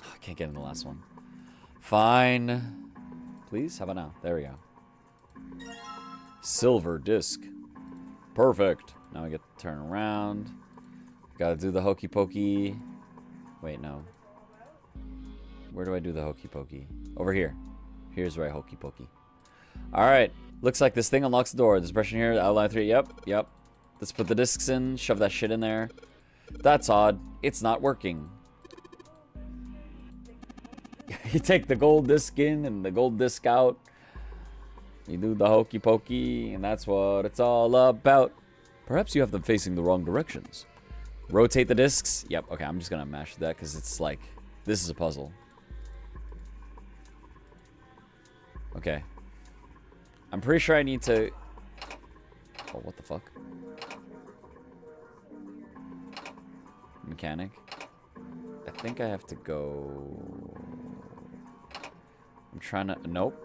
Oh, I can't get in the last one. Fine. Please? How about now? There we go. Silver disc. Perfect. Now I get to turn around. Gotta do the hokey pokey. Wait, no. Where do I do the hokey pokey? Over here. Here's where I hokey pokey. Alright. Looks like this thing unlocks the door. This expression here, outline 3. Yep. Let's put the discs in. Shove that shit in there. That's odd. It's not working. You take the gold disc in and the gold disc out. You do the hokey pokey, and that's what it's all about. Perhaps you have them facing the wrong directions. Rotate the discs. Yep, okay, I'm just gonna mash that because it's like, this is a puzzle. Okay. I'm pretty sure I need to... Oh, what the fuck? Mechanic. I think I have to go... I'm trying to... Nope.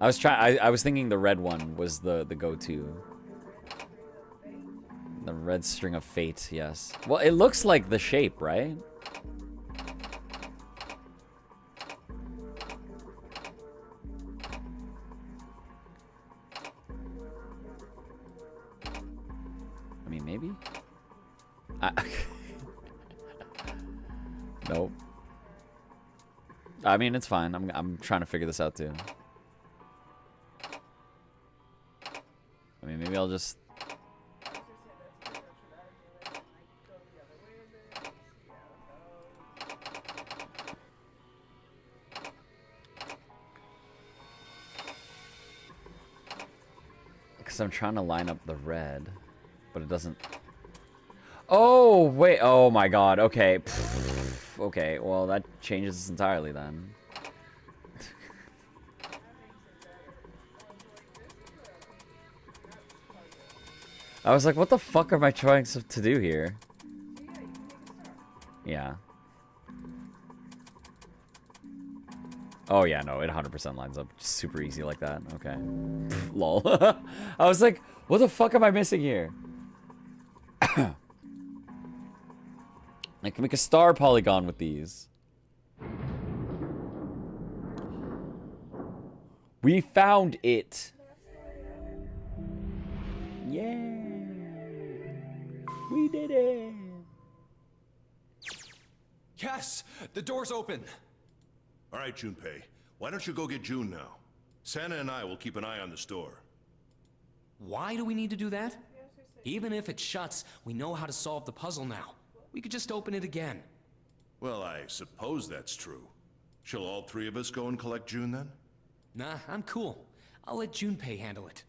I was thinking the red one was the go-to. The red string of fate, yes. Well, it looks like the shape, right? I mean, maybe? Nope. I mean, it's fine. I'm trying to figure this out too. I mean, maybe I'll just... Because I'm trying to line up the red, but it doesn't... Oh, wait. Oh my god. Okay. Okay, well, that changes this entirely then. I was like, what the fuck am I trying to do here? Yeah. Oh, yeah, no, it 100% lines up super easy like that. Okay. Lol. I was like, what the fuck am I missing here? I can make a star polygon with these. We found it. Yeah. We did it. Yes! The door's open! All right, Junpei. Why don't you go get June now? Santa and I will keep an eye on the store. Why do we need to do that? Even if it shuts, we know how to solve the puzzle now. We could just open it again. Well, I suppose that's true. Shall all three of us go and collect June then? Nah, I'm cool. I'll let Junpei handle it.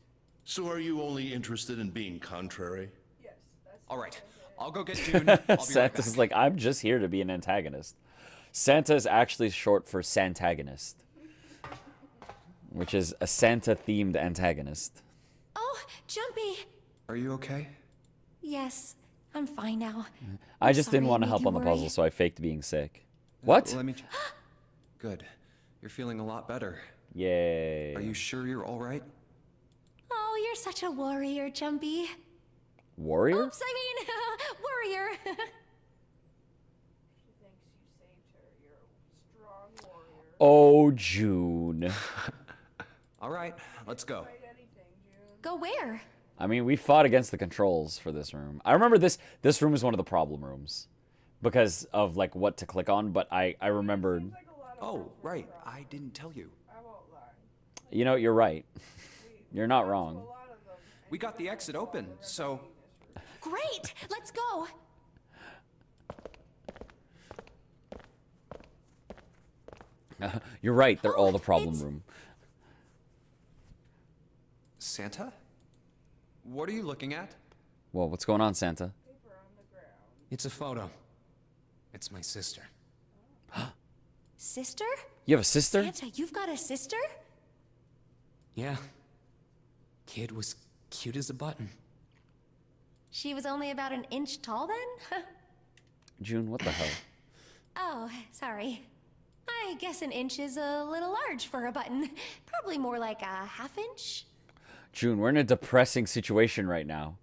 So are you only interested in being contrary? All right, I'll go get June. I'll be right Santa's back. like, I'm just here to be an antagonist. Santa is actually short for Santagonist, which is a Santa-themed antagonist. Oh, Jumpy! Are you okay? Yes, I'm fine now. I just didn't sorry want it to made help you on the worry. puzzle, so I faked being sick. What? Let me... Good. You're feeling a lot better. Yay. Are you sure you're all right? Oh, you're such a warrior, Jumpy. Warrior? Oops, I mean, warrior. Oh, June. All right, let's go. Go where? I mean, we fought against the controls for this room. I remember this room is one of the problem rooms because of like what to click on, but I remembered. Oh, right. I didn't tell you. You know, you're right. You're not wrong. We got the exit open, so... Great, let's go. You're right. They're all the problem it's- room. Santa? What are you looking at? Well, what's going on, Santa? It's a photo. It's my sister. Sister? You have a sister? Santa, you've got a sister? Yeah. Kid was cute as a button. She was only about an inch tall then? June, what the hell? Oh, sorry. I guess an inch is a little large for a button. Probably more like a half inch. June, we're in a depressing situation right now.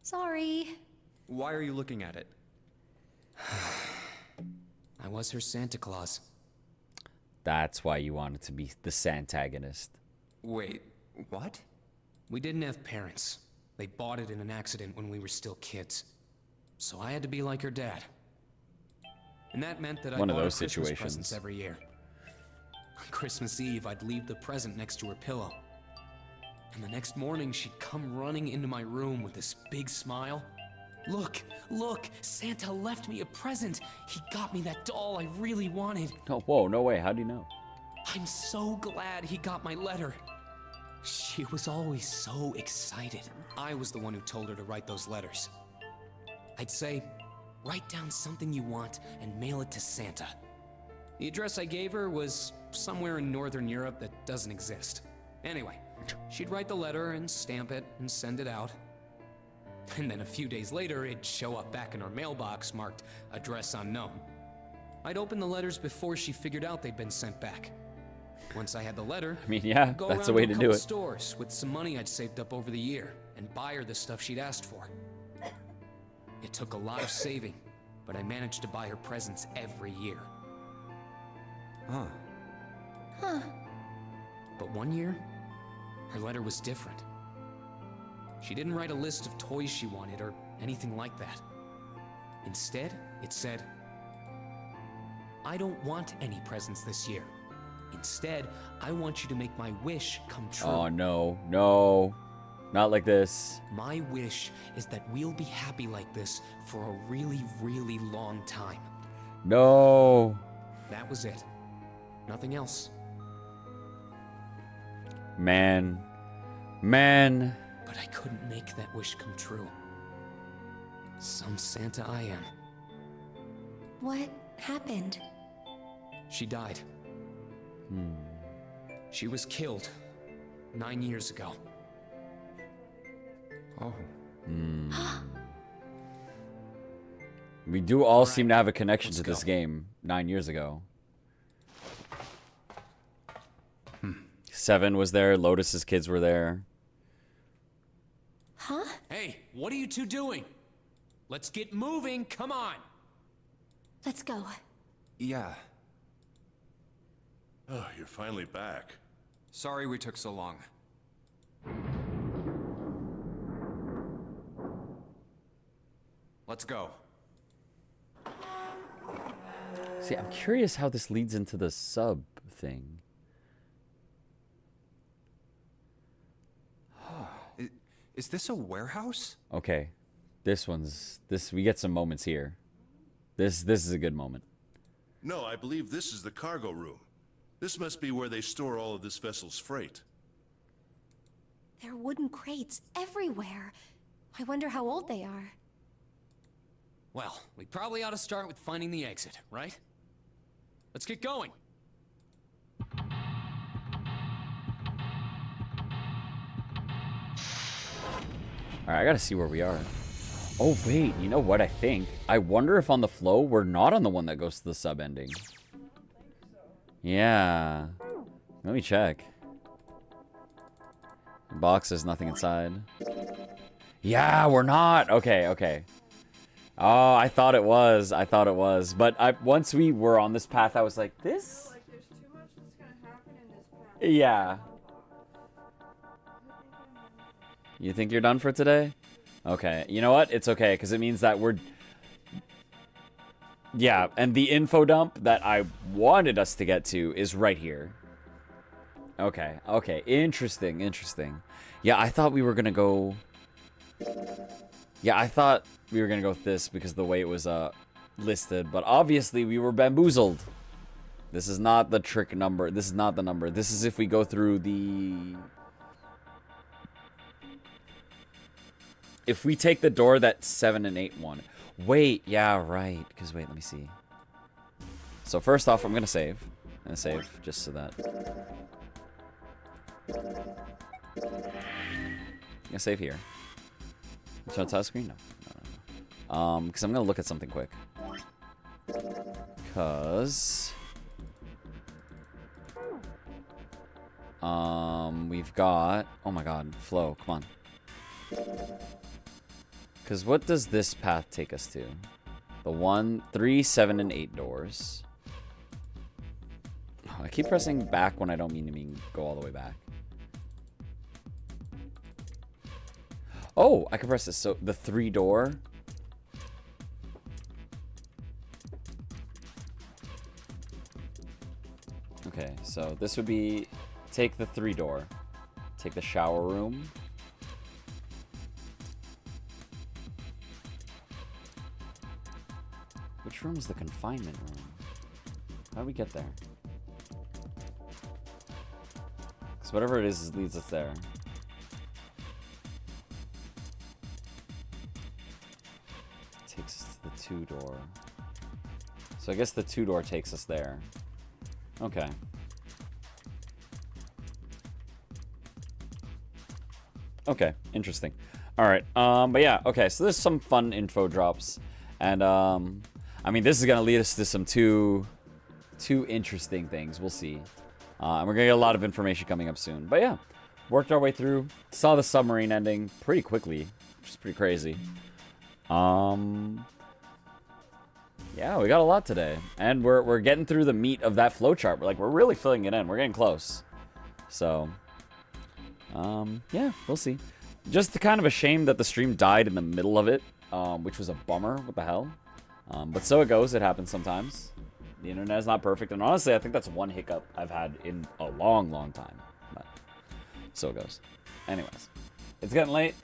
Sorry. Why are you looking at it? I was her Santa Claus. That's why you wanted to be the Santagonist. Wait, what? We didn't have parents. They bought it in an accident when we were still kids. So I had to be like her dad. And that meant that I One of bought her those Christmas situations. presents every year. On Christmas Eve, I'd leave the present next to her pillow. And the next morning, she'd come running into my room with this big smile. Look, look, Santa left me a present. He got me that doll I really wanted. Oh, whoa, no way. How do you know? I'm so glad he got my letter. She was always so excited. I was the one who told her to write those letters. I'd say, write down something you want and mail it to Santa. The address I gave her was somewhere in Northern Europe that doesn't exist. Anyway, she'd write the letter and stamp it and send it out. And then a few days later, it'd show up back in our mailbox marked address unknown. I'd open the letters before she figured out they'd been sent back. Once I had the letter, I mean, yeah, I'd go that's around the way to to a do couple it. stores with some money I'd saved up over the year and buy her the stuff she'd asked for. It took a lot of saving, but I managed to buy her presents every year. Huh. Huh. But one year, her letter was different. She didn't write a list of toys she wanted or anything like that. Instead, it said, I don't want any presents this year. Instead, I want you to make my wish come true. Oh, no. No. Not like this. My wish is that we'll be happy like this for a really, really long time. No. That was it. Nothing else. Man. Man. But I couldn't make that wish come true. Some Santa I am. What happened? She died. She was killed 9 years ago. Oh. We do all seem to have a connection let's to this go. game 9 years ago. 7 was there. Lotus's kids were there. Huh? Hey, what are you two doing? Let's get moving, come on! Let's go. Yeah. Oh, you're finally back. Sorry we took so long. Let's go. See, I'm curious how this leads into the sub thing. Is this a warehouse? Okay. We get some moments here. This is a good moment. No, I believe this is the cargo room. This must be where they store all of this vessel's freight. There are wooden crates everywhere. I wonder how old they are. Well, we probably ought to start with finding the exit, right? Let's get going. Alright, I gotta see where we are. Oh, wait. You know what I think? I wonder if on the flow, we're not on the one that goes to the sub ending. Yeah. Let me check. The box has nothing inside. Yeah, we're not. Okay, okay. Oh, I thought it was. But once we were on this path, I was like, this? Like, there's too much that's gonna happen in this path. Yeah. You think you're done for today? Okay. You know what? It's okay, because it means that we're... Yeah, and the info dump that I wanted us to get to is right here. Okay, okay. Interesting, interesting. Yeah, I thought we were going to go... Yeah, I thought we were going to go with this because of the way it was listed, but obviously we were bamboozled. This is not the trick number. This is not the number. This is if we go through the... If we take the door that 7 and 8 wanted. Wait, yeah, right. Because wait, let me see. So first off, I'm going to save. I'm going to save just so that... Gonna save here. Should I touch screen? No. Because I'm gonna look at something quick. Because we've got, oh my god, flow, come on. Because what does this path take us to? The 1, 3, 7, and 8 doors. Oh, I keep pressing back when I don't mean to go all the way back. Oh, I can press this. So the 3 door. Okay, so this would be take the 3 door. Take the shower room. Which room is the confinement room? How do we get there? Because whatever it is leads us there. Takes us to the 2 door. So I guess the 2 door takes us there. Okay. Okay, interesting. All right. But yeah, okay, so there's some fun info drops. And I mean, this is going to lead us to some two interesting things. We'll see. And we're going to get a lot of information coming up soon. But yeah, worked our way through. Saw the submarine ending pretty quickly, which is pretty crazy. Yeah, we got a lot today. And we're getting through the meat of that flowchart. We're really filling it in. We're getting close. So, yeah, we'll see. Just kind of a shame that the stream died in the middle of it, which was a bummer. What the hell? But so it goes. It happens sometimes. The internet is not perfect. And honestly, I think that's one hiccup I've had in a long, long time. But so it goes. Anyways, it's getting late.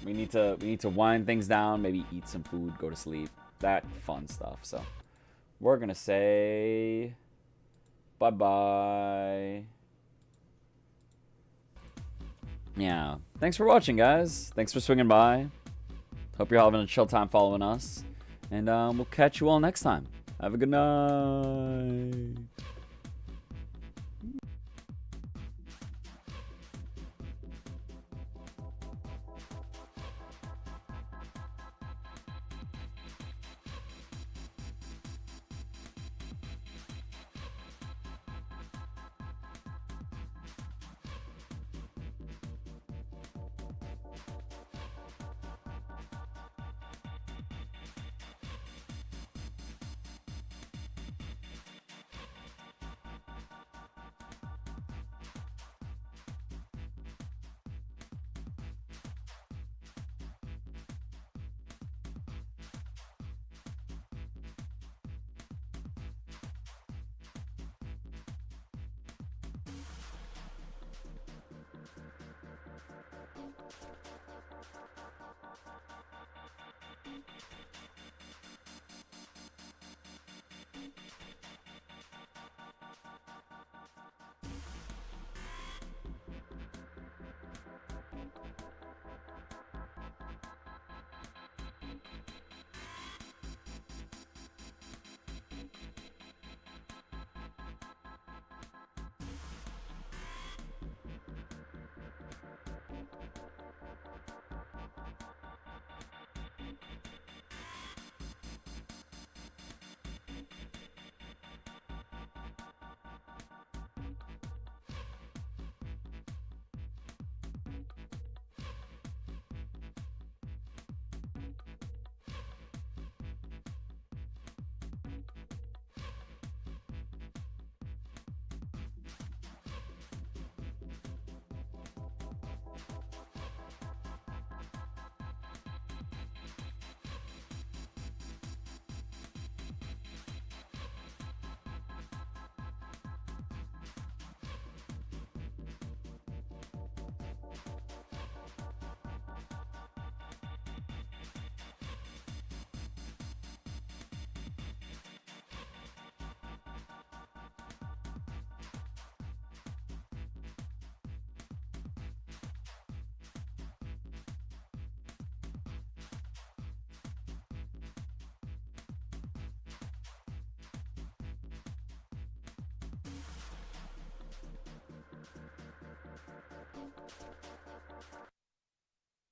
We need to wind things down, maybe eat some food, go to sleep, that fun stuff. So we're gonna say bye-bye. Yeah, thanks for watching, guys. Thanks for swinging by. Hope you're having a chill time following us, and we'll catch you all next time. Have a good night.